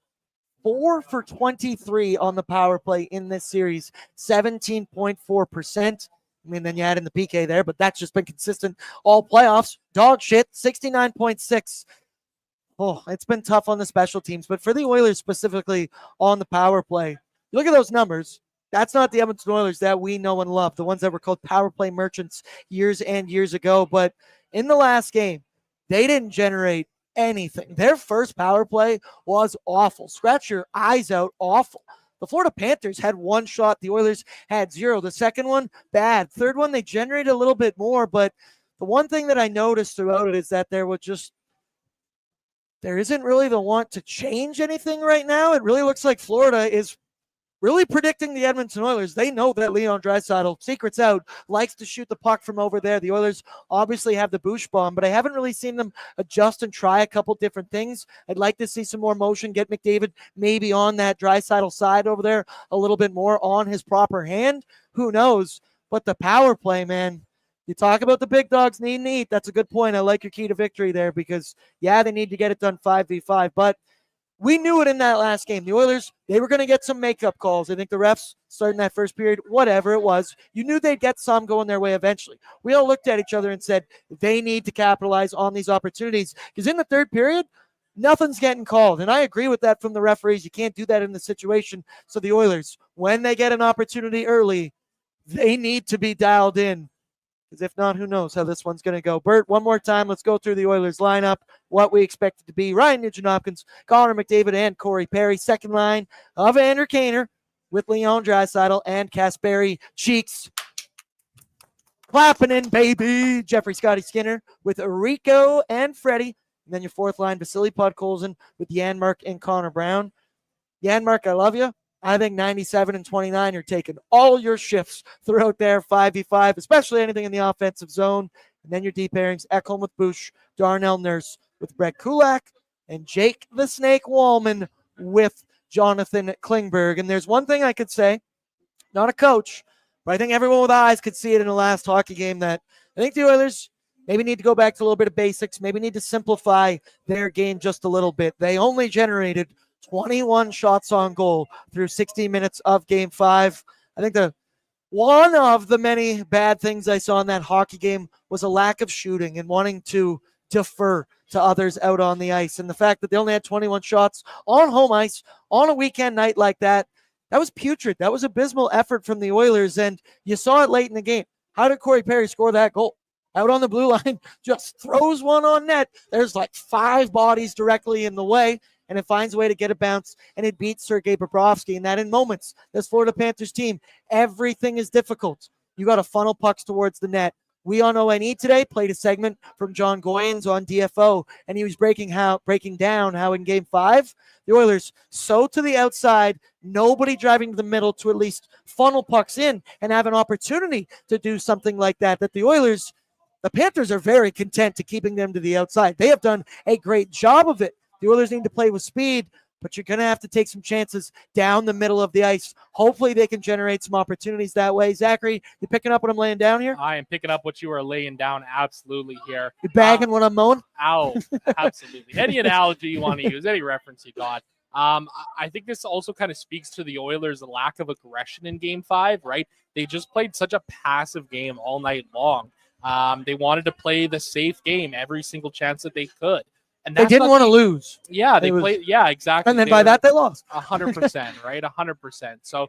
4 for 23 on the power play in this series, 17.4%. I mean, then you add in the PK there, but that's just been consistent all playoffs. Dog shit, 69.6. Oh, it's been tough on the special teams. But for the Oilers specifically on the power play, look at those numbers. That's not the Edmonton Oilers that we know and love, the ones that were called power play merchants years and years ago. But in the last game, they didn't generate anything. Their first power play was awful. Scratch your eyes out, awful. The Florida Panthers had 1 shot. The Oilers had 0. The second one, bad. Third one, they generated a little bit more. But the one thing that I noticed throughout it is that there isn't really the want to change anything right now. It really looks like Florida is really predicting the Edmonton Oilers. They know that Leon Draisaitl, secrets out, likes to shoot the puck from over there. The Oilers obviously have the Boosh bomb, but I haven't really seen them adjust and try a couple different things. I'd like to see some more motion, get McDavid maybe on that Draisaitl side over there a little bit more on his proper hand. Who knows? But the power play, man, you talk about the big dogs needing to eat. That's a good point. I like your key to victory there because, yeah, they need to get it done 5v5, but we knew it in that last game. The Oilers, they were going to get some makeup calls. I think the refs starting that first period, whatever it was, you knew they'd get some going their way eventually. We all looked at each other and said, they need to capitalize on these opportunities because in the third period, nothing's getting called. And I agree with that from the referees. You can't do that in the situation. So the Oilers, when they get an opportunity early, they need to be dialed in. Because if not, who knows how this one's going to go. Bert, one more time, let's go through the Oilers lineup, what we expect it to be. Ryan Nugent-Hopkins, Connor McDavid, and Corey Perry. Second line of Andrew Kaner with Leon Draisaitl and Kasperi Cheeks. Clapping in, baby. Jeffrey Scotty Skinner with Rico and Freddie. And then your fourth line, Vasily Podkolzin with Janmark and Connor Brown. Janmark, I love you. I think 97 and 29 are taking all your shifts throughout there, 5v5, especially anything in the offensive zone. And then your deep pairings, Ekholm with Bush, Darnell Nurse with Brett Kulak, and Jake the Snake Wallman with Jonathan Klingberg. And there's one thing I could say, not a coach, But I think everyone with eyes could see it in the last hockey game that I think the Oilers maybe need to go back to a little bit of basics, maybe need to simplify their game just a little bit. They only generated 21 shots on goal through 60 minutes of game 5. I think one of the many bad things I saw in that hockey game was a lack of shooting and wanting to defer to others out on the ice. And the fact that they only had 21 shots on home ice on a weekend night like that was putrid. That was abysmal effort from the Oilers, and you saw it late in the game. How did Corey Perry score that goal? Out on the blue line, just throws one on net. There's like 5 bodies directly in the way, and it finds a way to get a bounce, and it beats Sergei Bobrovsky. And that in moments, this Florida Panthers team, everything is difficult. You got to funnel pucks towards the net. We on ONE today played a segment from John Goins on DFO, and he was breaking down how in Game 5, the Oilers so to the outside, nobody driving to the middle to at least funnel pucks in and have an opportunity to do something like that the Panthers are very content to keeping them to the outside. They have done a great job of it. The Oilers need to play with speed, but you're going to have to take some chances down the middle of the ice. Hopefully they can generate some opportunities that way. Zachary, you picking up what I'm laying down here? I am picking up what you are laying down absolutely here. You bagging what I'm mowing? Ow, absolutely. Any analogy you want to use, any reference you got. I think this also kind of speaks to the Oilers' lack of aggression in Game 5, right? They just played such a passive game all night long. They wanted to play the safe game every single chance that they could. And they didn't want to lose. Yeah, they played. Yeah, exactly. And then by that, they lost. 100%, right? 100%. So,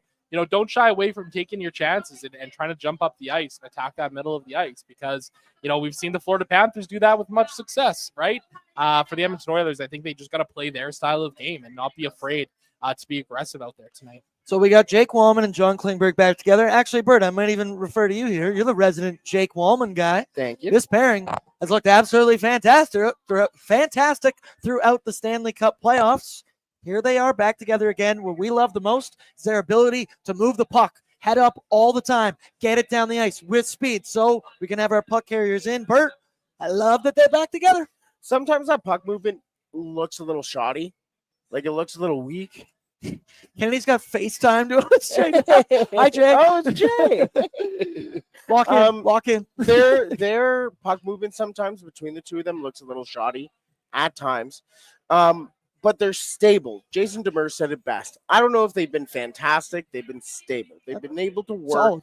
don't shy away from taking your chances and trying to jump up the ice and attack that middle of the ice because, we've seen the Florida Panthers do that with much success, right? For the Edmonton Oilers, I think they just got to play their style of game and not be afraid to be aggressive out there tonight. So we got Jake Wallman and John Klingberg back together. Actually, Bert, I might even refer to you here. You're the resident Jake Wallman guy. Thank you. This pairing has looked absolutely fantastic throughout the Stanley Cup playoffs. Here they are back together again. What we love the most is their ability to move the puck, head up all the time, get it down the ice with speed so we can have our puck carriers in. Bert, I love that they're back together. Sometimes that puck movement looks a little shoddy. Like it looks a little weak. Kennedy's got FaceTime to us. Hi, Jay. Oh, it's Jay. Walk in. Their puck movement sometimes between the two of them looks a little shoddy at times. But they're stable. Jason Demers said it best. I don't know if they've been fantastic. They've been stable. They've been able to work. Solid.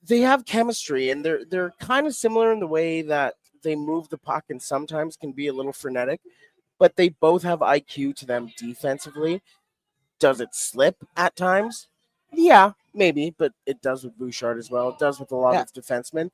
They have chemistry, and they're kind of similar in the way that they move the puck and sometimes can be a little frenetic. But they both have IQ to them defensively. Does it slip at times? Yeah, maybe, but it does with Bouchard as well. It does with a lot of defensemen.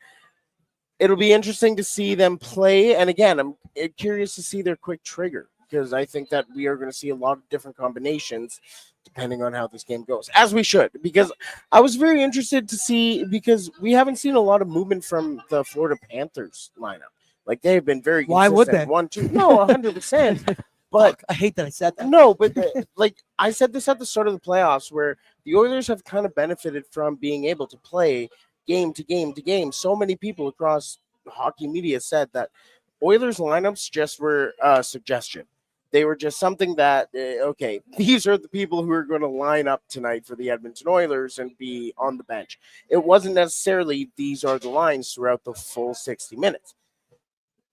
It'll be interesting to see them play. And again, I'm curious to see their quick trigger because I think that we are going to see a lot of different combinations depending on how this game goes, as we should. Because I was very interested to see because we haven't seen a lot of movement from the Florida Panthers lineup. Like they've been very consistent. Why would they? 1-2. No, 100%. But I hate that I said that. No, but like I said this at the start of the playoffs where the Oilers have kind of benefited from being able to play game to game to game. So many people across hockey media said that Oilers lineups just were a suggestion. They were just something that, okay, these are the people who are going to line up tonight for the Edmonton Oilers and be on the bench. It wasn't necessarily these are the lines throughout the full 60 minutes.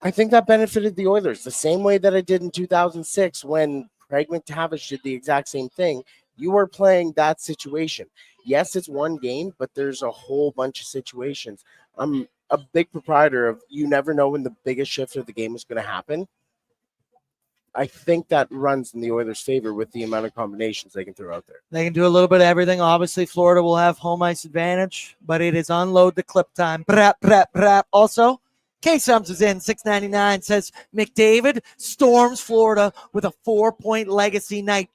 I think that benefited the Oilers the same way that it did in 2006 when Craig McTavish did the exact same thing. You are playing that situation. Yes, it's one game, but there's a whole bunch of situations. I'm a big proprietor of you never know when the biggest shift of the game is going to happen. I think that runs in the Oilers' favor with the amount of combinations they can throw out there. They can do a little bit of everything. Obviously, Florida will have home ice advantage, but it is unload the clip time. Brap, brap, brap. Also, K-Sums is in, $6.99, says McDavid storms Florida with a 4-point legacy night.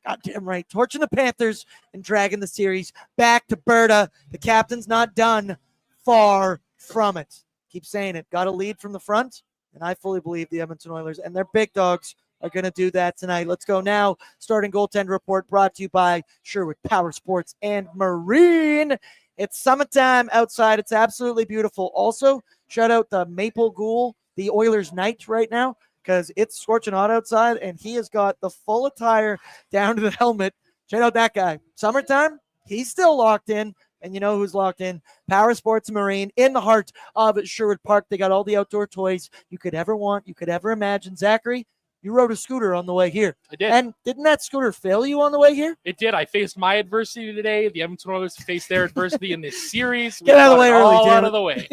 Goddamn right. Torching the Panthers and dragging the series back to Berta. The captain's not done. Far from it. Keep saying it. Got a lead from the front, and I fully believe the Edmonton Oilers and their big dogs are going to do that tonight. Let's go now. Starting goaltender report brought to you by Sherwood Power Sports and Marine. It's summertime outside. It's absolutely beautiful. Also, shout out the Maple Ghoul, the Oilers Knight right now, because it's scorching hot outside, and he has got the full attire down to the helmet. Shout out that guy. Summertime, he's still locked in. And you know who's locked in? Power Sports Marine in the heart of Sherwood Park. They got all the outdoor toys you could ever want, you could ever imagine. Zachary, you rode a scooter on the way here. I did. And didn't that scooter fail you on the way here? It did. I faced my adversity today. The Edmonton Oilers faced their adversity in this series. Get out of the way early, all damn out it. of the way.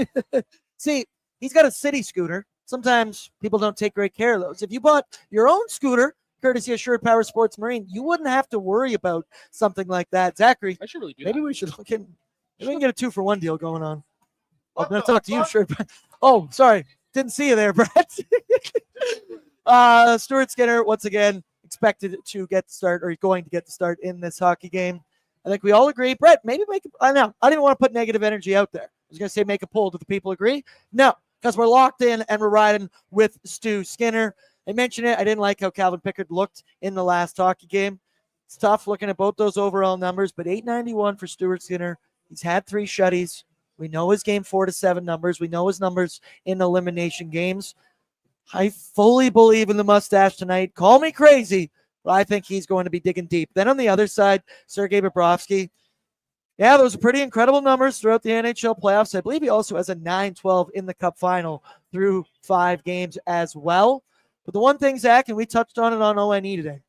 See, he's got a city scooter. Sometimes people don't take great care of those. If you bought your own scooter, courtesy of Sherwood Power Sports Marine, you wouldn't have to worry about something like that. Zachary, I should really do maybe that. we should look in. Maybe we can get a 2-for-1 deal going on. I'm going to talk to you, Sherwood. Oh, sorry. Didn't see you there, Brett. Stuart Skinner, once again, expected to get the start, or going to get the start in this hockey game. I think we all agree. Brett, maybe I know. I didn't want to put negative energy out there. I was going to say make a poll. Do the people agree? No, because we're locked in and we're riding with Stu Skinner. I mentioned it. I didn't like how Calvin Pickard looked in the last hockey game. It's tough looking at both those overall numbers, but 891 for Stuart Skinner. He's had 3 shutties. We know his game 4-7 numbers. We know his numbers in elimination games. I fully believe in the mustache tonight. Call me crazy, but I think he's going to be digging deep. Then on the other side, Sergei Bobrovsky. Yeah, those are pretty incredible numbers throughout the NHL playoffs. I believe he also has a 9-12 in the Cup final through 5 games as well. But the one thing, Zach, and we touched on it on ONE today,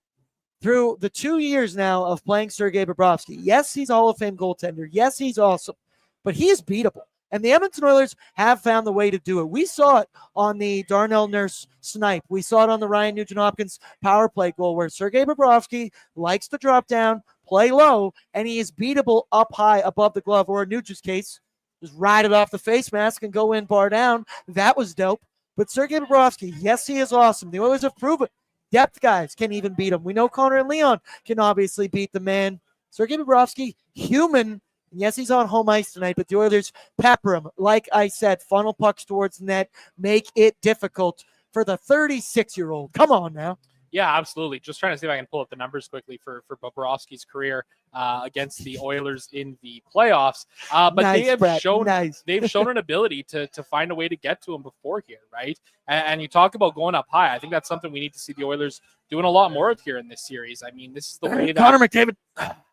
through the 2 years now of playing Sergei Bobrovsky, yes, he's a Hall of Fame goaltender. Yes, he's awesome, but he is beatable. And the Edmonton Oilers have found the way to do it. We saw it on the Darnell Nurse snipe. We saw it on the Ryan Nugent-Hopkins power play goal where Sergei Bobrovsky likes to drop down, play low, and he is beatable up high above the glove, or in Nugent's case, just ride it off the face mask and go in bar down. That was dope. But Sergei Bobrovsky, yes, he is awesome. The Oilers have proven depth guys can even beat him. We know Connor and Leon can obviously beat the man. Sergei Bobrovsky, human. Yes, he's on home ice tonight, but the Oilers pepper him. Like I said, funnel pucks towards the net, make it difficult for the 36-year-old. Come on now. Yeah, absolutely. Just trying to see if I can pull up the numbers quickly for Bobrovsky's career against the Oilers in the playoffs. But Nice, they have Brett. shown Nice. they've shown an ability to find a way to get to him before here, right? And you talk about going up high. I think that's something we need to see the Oilers doing a lot more of here in this series. I mean, this is the way that Connor McDavid.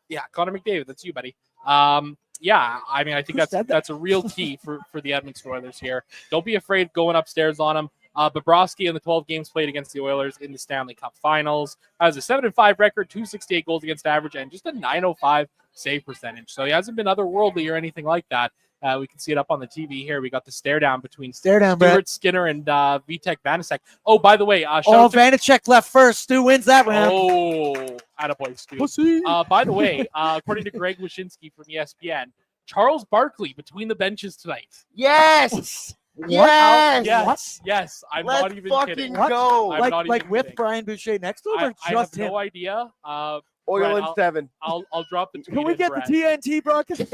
Yeah, Connor McDavid, that's you, buddy. Yeah, I mean, I think that's a real key for the Edmonton Oilers here. Don't be afraid going upstairs on them. Bobrovsky in the 12 games played against the Oilers in the Stanley Cup Finals has a 7-5 record, 268 goals against average, and just a 905 save percentage. So he hasn't been otherworldly or anything like that. We can see it up on the TV here. We got the stare down between Stuart Brett. Skinner and Vitek Vanacek. Oh, by the way, Vanacek left first. Stu wins that round. Oh, attaboy, Stu. Pussy. By the way, according to Greg Wyshynski from ESPN, Charles Barkley between the benches tonight. Yes. What? Yes. Yes. I'm Let's not even fucking kidding. go. I'm not Like even with kidding. Brian Boucher next to him, or I have just him? no idea. Oil Brett, and 7. I'll drop the tweet. Can we in, get Brett. the TNT broadcast?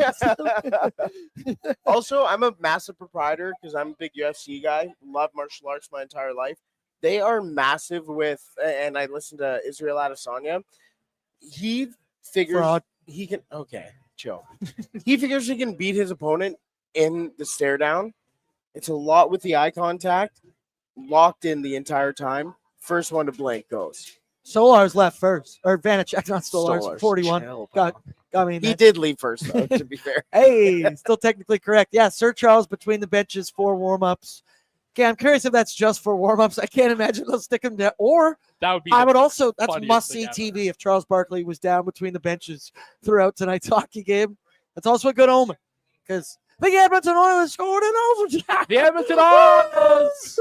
Also, I'm a massive proprietor because I'm a big UFC guy. Love martial arts my entire life. They are massive with, and I listen to Israel Adesanya. He figures Fraud. he can. Okay, chill. He figures he can beat his opponent in the stare down. It's a lot with the eye contact, locked in the entire time. First one to blink goes. Solar's left first, or Vanacek, not Solar's. Stolarz, 41. chill, Got me. He did leave first, though, to be fair. Hey, still technically correct. Yeah, Sir Charles between the benches for warm-ups. Okay, I'm curious if that's just for warm-ups. I can't imagine they'll stick him down. Or That would be. I would also, that's funniest must-see thing TV if Charles Barkley was down between the benches throughout tonight's hockey game. That's also a good omen because the Edmonton Oilers scored an overtime. The Edmonton Oilers.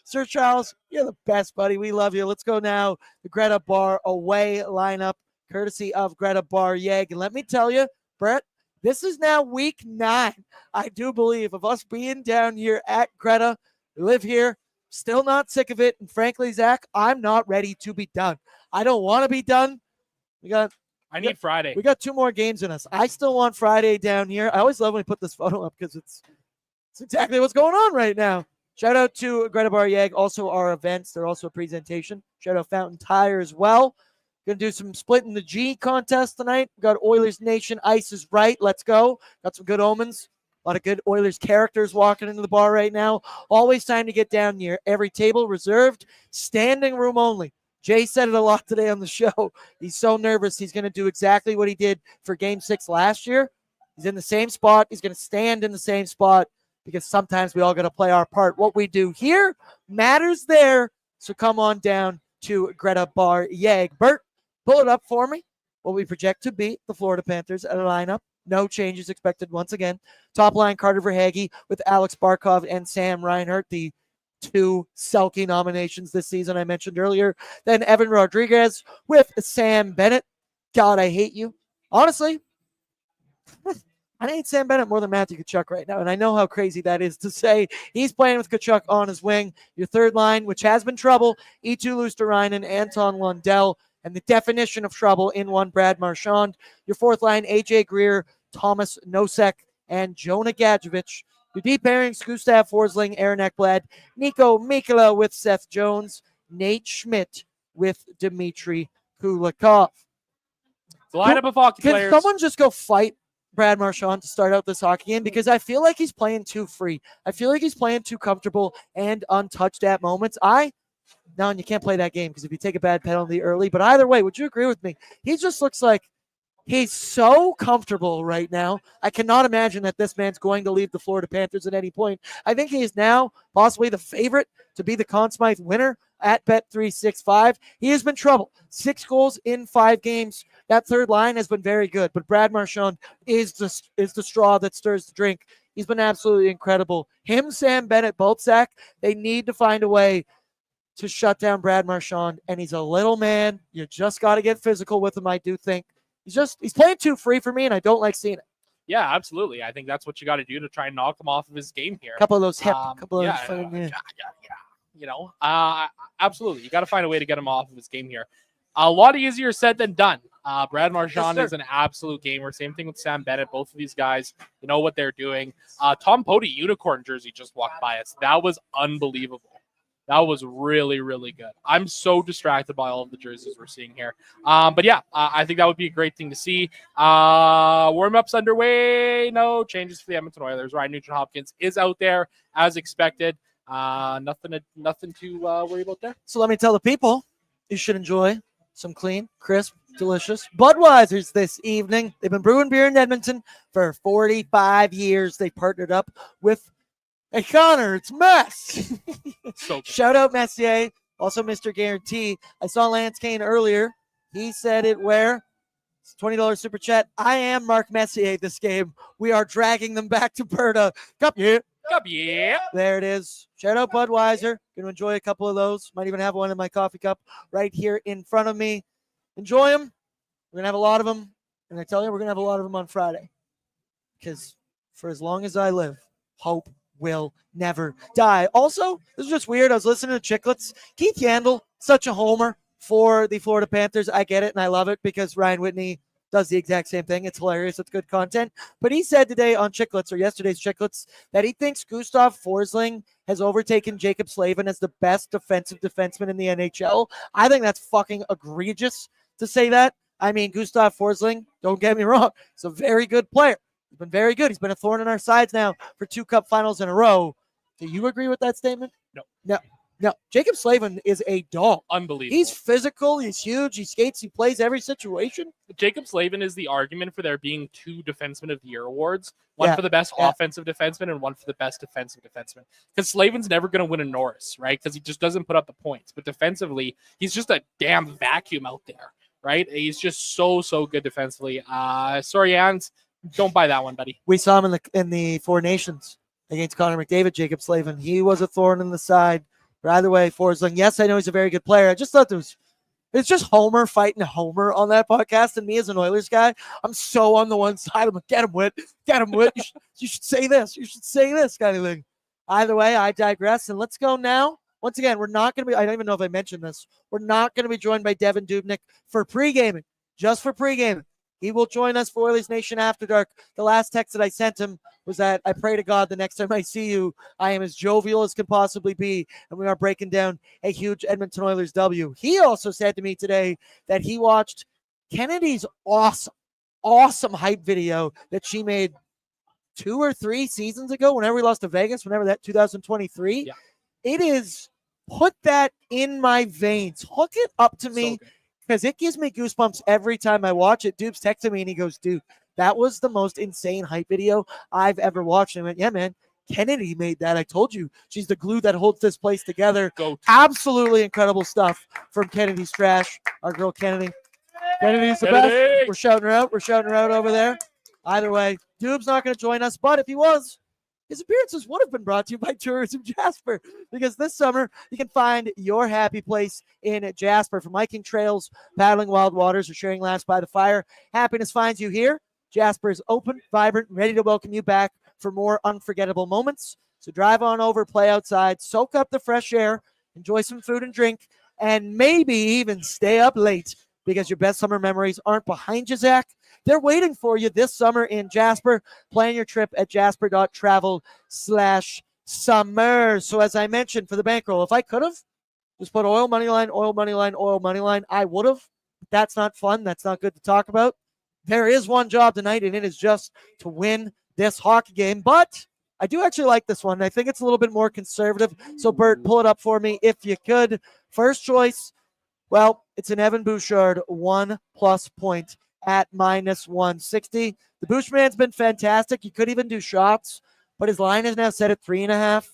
Sir Charles, you're the best, buddy. We love you. Let's go now. The Greta Bar away lineup, courtesy of Greta Bar Yeg. And let me tell you, Brett, this is now week 9, I do believe, of us being down here at Greta. We live here, still not sick of it. And frankly, Zach, I'm not ready to be done. I don't want to be done. I need Friday. We got 2 more games in us. I still want Friday down here. I always love when we put this photo up because it's exactly what's going on right now. Shout out to Greta Bar Yeg, also our events. They're also a presentation. Shout out Fountain Tire as well. Going to do some splitting the G contest tonight. We got Oilers Nation, Ice is Right. Let's go. Got some good omens. A lot of good Oilers characters walking into the bar right now. Always time to get down here. Every table reserved, standing room only. Jay said it a lot today on the show. He's so nervous. He's going to do exactly what he did for Game 6 last year. He's in the same spot. He's going to stand in the same spot because sometimes we all got to play our part. What we do here matters there. So come on down to Greta Bar Yag. Bert, pull it up for me. What we project to beat the Florida Panthers at a lineup. No changes expected once again. Top line, Carter Verhaeghe with Alex Barkov and Sam Reinhart, the 2 Selke nominations this season I mentioned earlier. Then Evan Rodriguez with Sam Bennett. God, I hate you. Honestly, I hate Sam Bennett more than Matthew Tkachuk right now, and I know how crazy that is to say. He's playing with Tkachuk on his wing. Your third line, which has been trouble, Eetu Luostarinen, Anton Lundell, and the definition of trouble in one, Brad Marchand. Your fourth line, AJ Greer, Thomas Nosek, and Jonah Gadjevich. Your deep pairings, Gustav Forsling, Aaron Ekblad, Nico Mikkola with Seth Jones, Nate Schmidt with Dmitry Kulikov. The lineup of hockey Can players. someone just go fight Brad Marchand to start out this hockey game? Because I feel like he's playing too free. I feel like he's playing too comfortable and untouched at moments. No, and you can't play that game because if you take a bad penalty early. But either way, would you agree with me? He just looks like he's so comfortable right now. I cannot imagine that this man's going to leave the Florida Panthers at any point. I think he is now possibly the favorite to be the Conn Smythe winner at Bet365. He has been trouble. 6 goals in 5 games. That third line has been very good, but Brad Marchand is the straw that stirs the drink. He's been absolutely incredible. Him, Sam Bennett, both Zach, they need to find a way to shut down Brad Marchand, and he's a little man. You just got to get physical with him, I do think. He's playing too free for me, and I don't like seeing it. Yeah, absolutely. I think that's what you got to do to try and knock him off of his game here. A couple of those absolutely. You got to find a way to get him off of his game here. A lot easier said than done. Brad Marchand is an absolute gamer. Same thing with Sam Bennett. Both of these guys, you know what they're doing. Tom Poti unicorn jersey just walked by us. That was unbelievable. That was really, really good. I'm so distracted by all of the jerseys we're seeing here. But yeah, I think that would be a great thing to see. Warm-ups underway. No changes for the Edmonton Oilers. Ryan Nugent-Hopkins is out there as expected. Nothing to worry about there. So let me tell the people, you should enjoy some clean, crisp, delicious Budweisers this evening. They've been brewing beer in Edmonton for 45 years. They partnered up with Hey, Connor, it's Mess. So Shout out Messier, also Mr. Guarantee. I saw Lance Kane earlier. He said it where? It's $20 super chat. I am Mark Messier this game. We are dragging them back to Berta. Cup, yeah. There it is. Shout out Budweiser. Going to enjoy a couple of those. Might even have one in my coffee cup right here in front of me. Enjoy them. We're going to have a lot of them. And I tell you, we're going to have a lot of them on Friday. Because for as long as I live, hope will never die. Also, this is just weird. I was listening to Chicklets. Keith Yandel, such a homer for the Florida Panthers. I get it, and I love it because Ryan Whitney does the exact same thing. It's hilarious. It's good content. But he said today on Chicklets, or yesterday's Chicklets, that he thinks Gustav Forsling has overtaken Jacob Slavin as the best defensive defenseman in the NHL. I think that's fucking egregious to say that. I mean, Gustav Forsling, don't get me wrong, he's a very good player. He's been very good. He's been a thorn in our sides now for 2 cup finals in a row. Do you agree with that statement? No. Jacob Slavin is a dog. Unbelievable. He's physical. He's huge. He skates. He plays every situation. Jacob Slavin is the argument for there being 2 Defenseman of the Year awards. One for the best offensive defenseman and one for the best defensive defenseman. Because Slavin's never going to win a Norris, right? Because he just doesn't put up the points. But defensively, he's just a damn vacuum out there, right? He's just so good defensively. Sorry, Jans. Don't buy that one, buddy. We saw him in the Four Nations against Connor McDavid, Jacob Slavin. He was a thorn in the side. But either way, Forsling, yes, I know he's a very good player. I just thought it's just Homer fighting Homer on that podcast. And me as an Oilers guy, I'm so on the one side. I'm like, get him, Whit. Get him, Whit. You should say this. You should say this kind of thing. Either way, I digress. And let's go now. Once again, we're not going to be, I don't even know if I mentioned this. We're not going to be joined by Devan Dubnyk for pregaming, just for pregaming. He will join us for Oilersnation After Dark. The last text that I sent him was that I pray to God the next time I see you, I am as jovial as can possibly be, and we are breaking down a huge Edmonton Oilers W. He also said to me today that he watched Kennedy's awesome hype video that she made 2 or 3 seasons ago, whenever we lost to Vegas, whenever that 2023. Yeah. It is, put that in my veins. Hook it up to me. Because it gives me goosebumps every time I watch it. Dube's texting me and he goes, dude, That was the most insane hype video I've ever watched. And I went, yeah, man, Kennedy made that. I told you, she's the glue that holds this place together. Goat. Absolutely incredible stuff from Kennedy's Trash. Our girl Kennedy. Kennedy's the best. Kennedy! We're shouting her out. We're shouting her out over there. Either way, Dube's not going to join us, but if he was, his appearances would have been brought to you by Tourism Jasper, because this summer you can find your happy place in Jasper. From hiking trails, paddling wild waters, or sharing laughs by the fire, happiness finds you here. Jasper is open, vibrant, ready to welcome you back for more unforgettable moments. So drive on over, play outside, soak up the fresh air, enjoy some food and drink, and maybe even stay up late, because your best summer memories aren't behind you, Zach. They're waiting for you this summer in Jasper. Plan your trip at jasper.travel/summer. So as I mentioned for the bankroll, if I could have just put oil money line, oil money line, oil money line, I would have. That's not fun. That's not good to talk about. There is one job tonight, and it is just to win this hockey game. But I do actually like this one. I think it's a little bit more conservative. So Bert, pull it up for me if you could. First choice, well, it's an Evan Bouchard 1+ point at -160. The Bouchman's been fantastic. You could even do shots, but his line is now set at 3.5.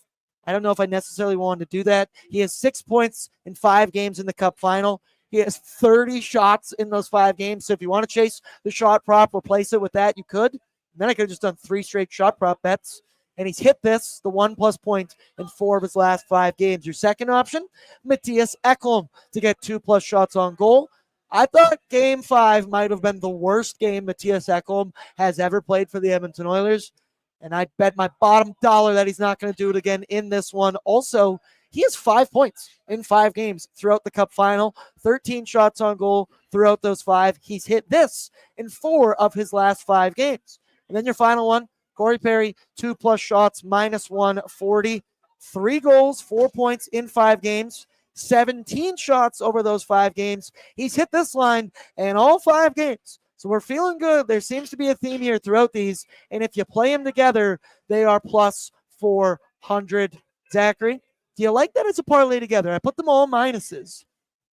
I don't know if I necessarily wanted to do that. He has 6 points in 5 games in the Cup final. He has 30 shots in those 5 games. So if you want to chase the shot prop, replace it with that, you could. And then I could have just done 3 straight shot prop bets. And he's hit this, the 1+ point in 4 of his last 5 games. Your second option, Matthias Ekholm to get 2+ shots on goal. I thought Game 5 might have been the worst game Matthias Ekholm has ever played for the Edmonton Oilers. And I bet my bottom dollar that he's not going to do it again in this one. Also, he has 5 points in 5 games throughout the Cup final, 13 shots on goal throughout those 5. He's hit this in 4 of his last 5 games. And then your final one, Corey Perry, 2+ shots, -140, 3 goals, 4 points in 5 games, 17 shots over those 5 games. He's hit this line in all 5 games. So we're feeling good. There seems to be a theme here throughout these. And if you play them together, they are +400. Zachary, do you like that as a parlay together? I put them all minuses,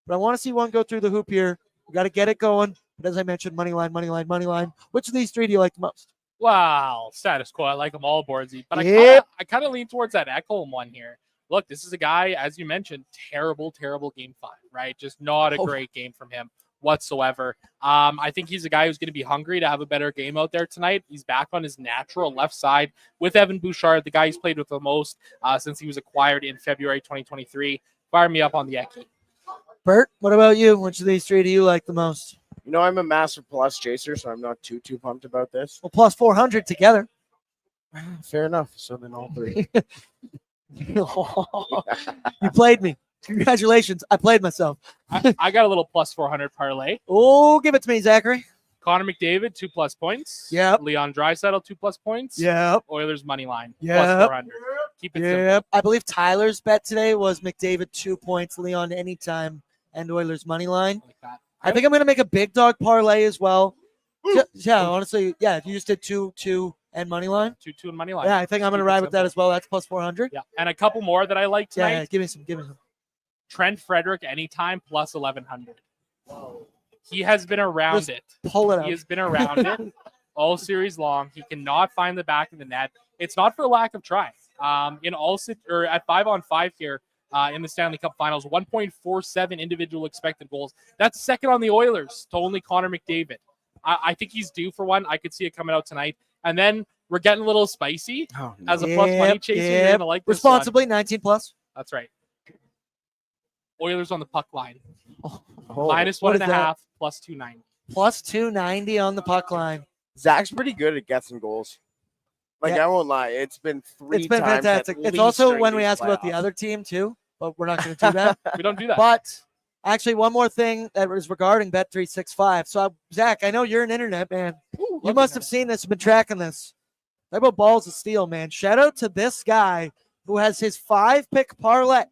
but I want to see one go through the hoop here. We got to get it going. But as I mentioned, money line, money line, money line. Which of these 3 do you like the most? Wow, status quo. I like them all, Bordzy. But Yep. I kind of lean towards that Ekholm one here. Look, this is a guy, as you mentioned, terrible Game 5, right? Just not a great game from him whatsoever. I think he's a guy who's going to be hungry to have a better game out there tonight. He's back on his natural left side with Evan Bouchard, the guy he's played with the most since he was acquired in February 2023. Fire me up on the Eki. Bert, what about you? Which of these 3 do you like the most? You know, I'm a massive plus chaser, so I'm not too pumped about this. Well, +400 together. Fair enough. So then all 3. You played me. Congratulations. I played myself. I got a little +400 parlay. Oh, give it to me, Zachary. Connor McDavid, 2+ points. Yep. Leon Draisaitl, 2+ points. Yep. Oilers money line, Yep. +400. Keep it Yep. simple. I believe Tyler's bet today was McDavid 2 points, Leon anytime, and Oilers money line. Like that. I think I'm going to make a big dog parlay as well. Yeah, honestly, yeah, if you just did 2 and money line. 2-2 and money line. Yeah, I think I'm going to Keep it ride with that simple. as well. That's +400. Yeah, and a couple more that I like tonight. Yeah, give me some. Trent Frederick anytime +1100. He has been around Just it. Pull it He out. has been around it all series long. He cannot find the back of the net. It's not for lack of trying. In all or at 5-on-5 here in the Stanley Cup Finals, 1.47 individual expected goals. That's second on the Oilers to only Connor McDavid. I think he's due for one. I could see it coming out tonight. And then we're getting a little spicy as a plus money chaser. You're gonna like this responsibly, 19+. one. That's right. Oilers on the puck line. -1.5 what is that? +290. +290 on the puck line. Zach's pretty good at getting goals. Like, Yeah. I won't lie. It's been 3 It's been times fantastic. at It's least also during when we these ask about the playoffs. other team too, but we're not going to do that. We don't do that. But actually, one more thing that was regarding Bet365. So, Zach, I know you're an internet man. You must have seen this, been tracking this. Talk about balls of steel, man. Shout out to this guy who has his 5-pick parlay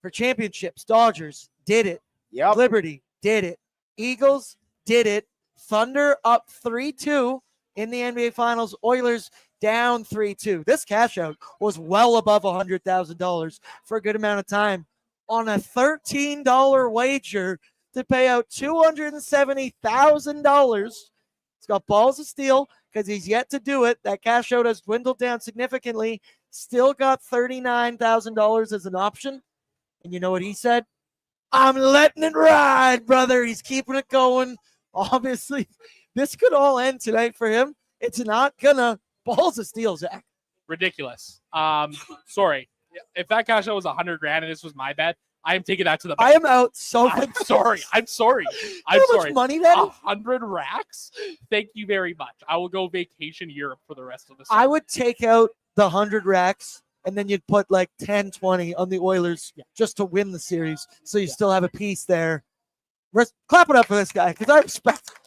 for championships. Dodgers did it. Yep. Liberty did it. Eagles did it. Thunder up 3-2 in the NBA Finals. Oilers down 3-2. This cash out was well above $100,000 for a good amount of time on a $13 wager to pay out $270,000 He's got balls of steel because he's yet to do it. That cash out has dwindled down significantly. Still got $39,000 as an option. And you know what he said? I'm letting it ride, brother. He's keeping it going. Obviously, this could all end tonight for him. It's not gonna. Balls of steel, Zach. Ridiculous. Sorry. If that cash out was $100,000 and this was my bet, I am taking that to the bank. I am out so I'm sorry. I'm sorry. You I'm know how sorry. much money that is? 100 racks? Thank you very much. I will go vacation Europe for the rest of the summer. I would take out the 100 racks and then you'd put like 10, 20 on the Oilers just to win the series. So you still have a piece there. Clap it up for this guy because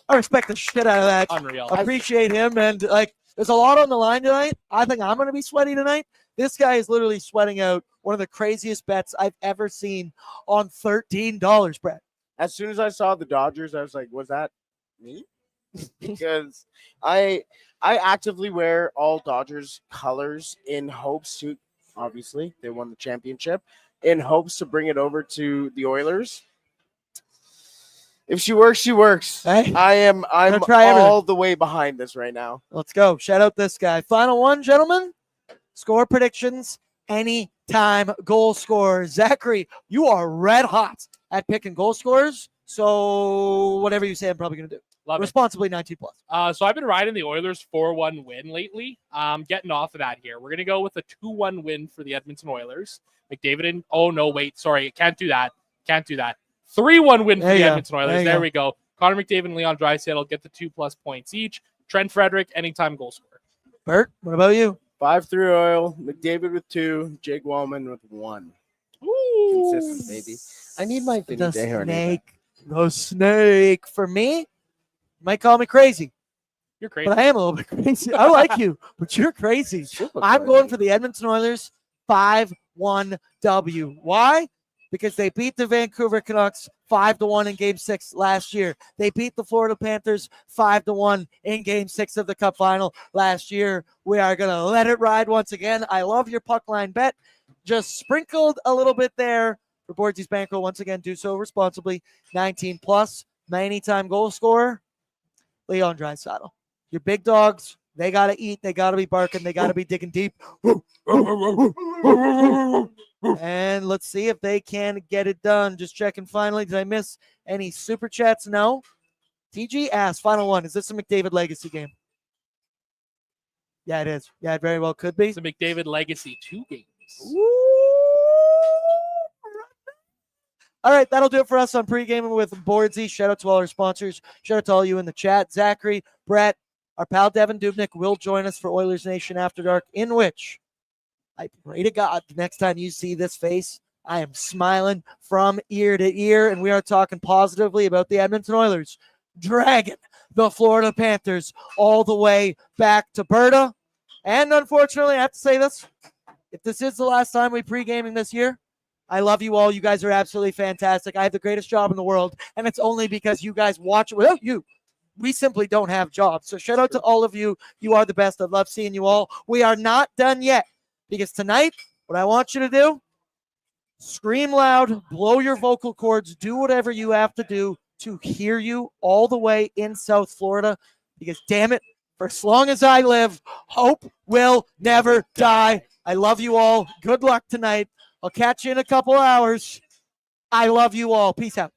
I respect the shit out of that. Unreal. I appreciate him. And like, there's a lot on the line tonight. I think I'm going to be sweaty tonight. This guy is literally sweating out one of the craziest bets I've ever seen on $13, Brett. As soon as I saw the Dodgers, I was like, was that me? Because I actively wear all Dodgers colors in hopes to, obviously, they won the championship, in hopes to bring it over to the Oilers. If she works, she works. Hey, I'm all the way behind this right now. Let's go. Shout out this guy. Final one, gentlemen. Score predictions. Anytime goal scorer. Zachary, you are red hot at picking goal scorers. So whatever you say, I'm probably going to do. Love it. Responsibly 19 plus. So I've been riding the Oilers 4-1 win lately. Getting off of that here. We're going to go with a 2-1 win for the Edmonton Oilers. McDavid and can't do that. 3-1 win for the Edmonton Oilers. There we go. Connor McDavid and Leon Draisaitl get the 2+ points each. Trent Frederick, anytime goal scorer. Bert, what about you? 5-3 Oil, McDavid with 2, Jake Wallman with 1. Ooh. Consistent, baby. I need my The snake. The snake. For me, you might call me crazy, You're crazy. but I am a little bit crazy. I like you, but you're crazy. I'm going for the Edmonton Oilers 5-1 W. Why? Because they beat the Vancouver Canucks 5-1 in Game 6 last year. They beat the Florida Panthers 5-1 in Game 6 of the Cup Final last year. We are going to let it ride once again. I love your puck line bet. Just sprinkled a little bit there for Bordzy's Bankroll. Once again, do so responsibly. 19 plus. My anytime goal scorer, Leon Draisaitl. Your big dogs, they got to eat. They got to be barking. They got to be digging deep. And let's see if they can get it done. Just checking finally. Did I miss any super chats? No. TG asks, final one. Is this a McDavid legacy game? Yeah, it is. Yeah, it very well could be. It's a McDavid legacy 2 games. All right, that'll do it for us on Pregaming with Bordzy. Shout out to all our sponsors. Shout out to all you in the chat. Zachary, Brett, our pal Devan Dubnyk will join us for Oilers Nation After Dark, in which I pray to God the next time you see this face, I am smiling from ear to ear, and we are talking positively about the Edmonton Oilers dragging the Florida Panthers all the way back to Berta. And unfortunately, I have to say this, if this is the last time we pre-gaming this year, I love you all. You guys are absolutely fantastic. I have the greatest job in the world, and it's only because you guys watch it. Without you, we simply don't have jobs. So shout out to all of you. You are the best. I love seeing you all. We are not done yet, because tonight, what I want you to do, scream loud, blow your vocal cords, do whatever you have to do to hear you all the way in South Florida, because damn it, for as long as I live, hope will never die. I love you all. Good luck tonight. I'll catch you in a couple hours. I love you all. Peace out.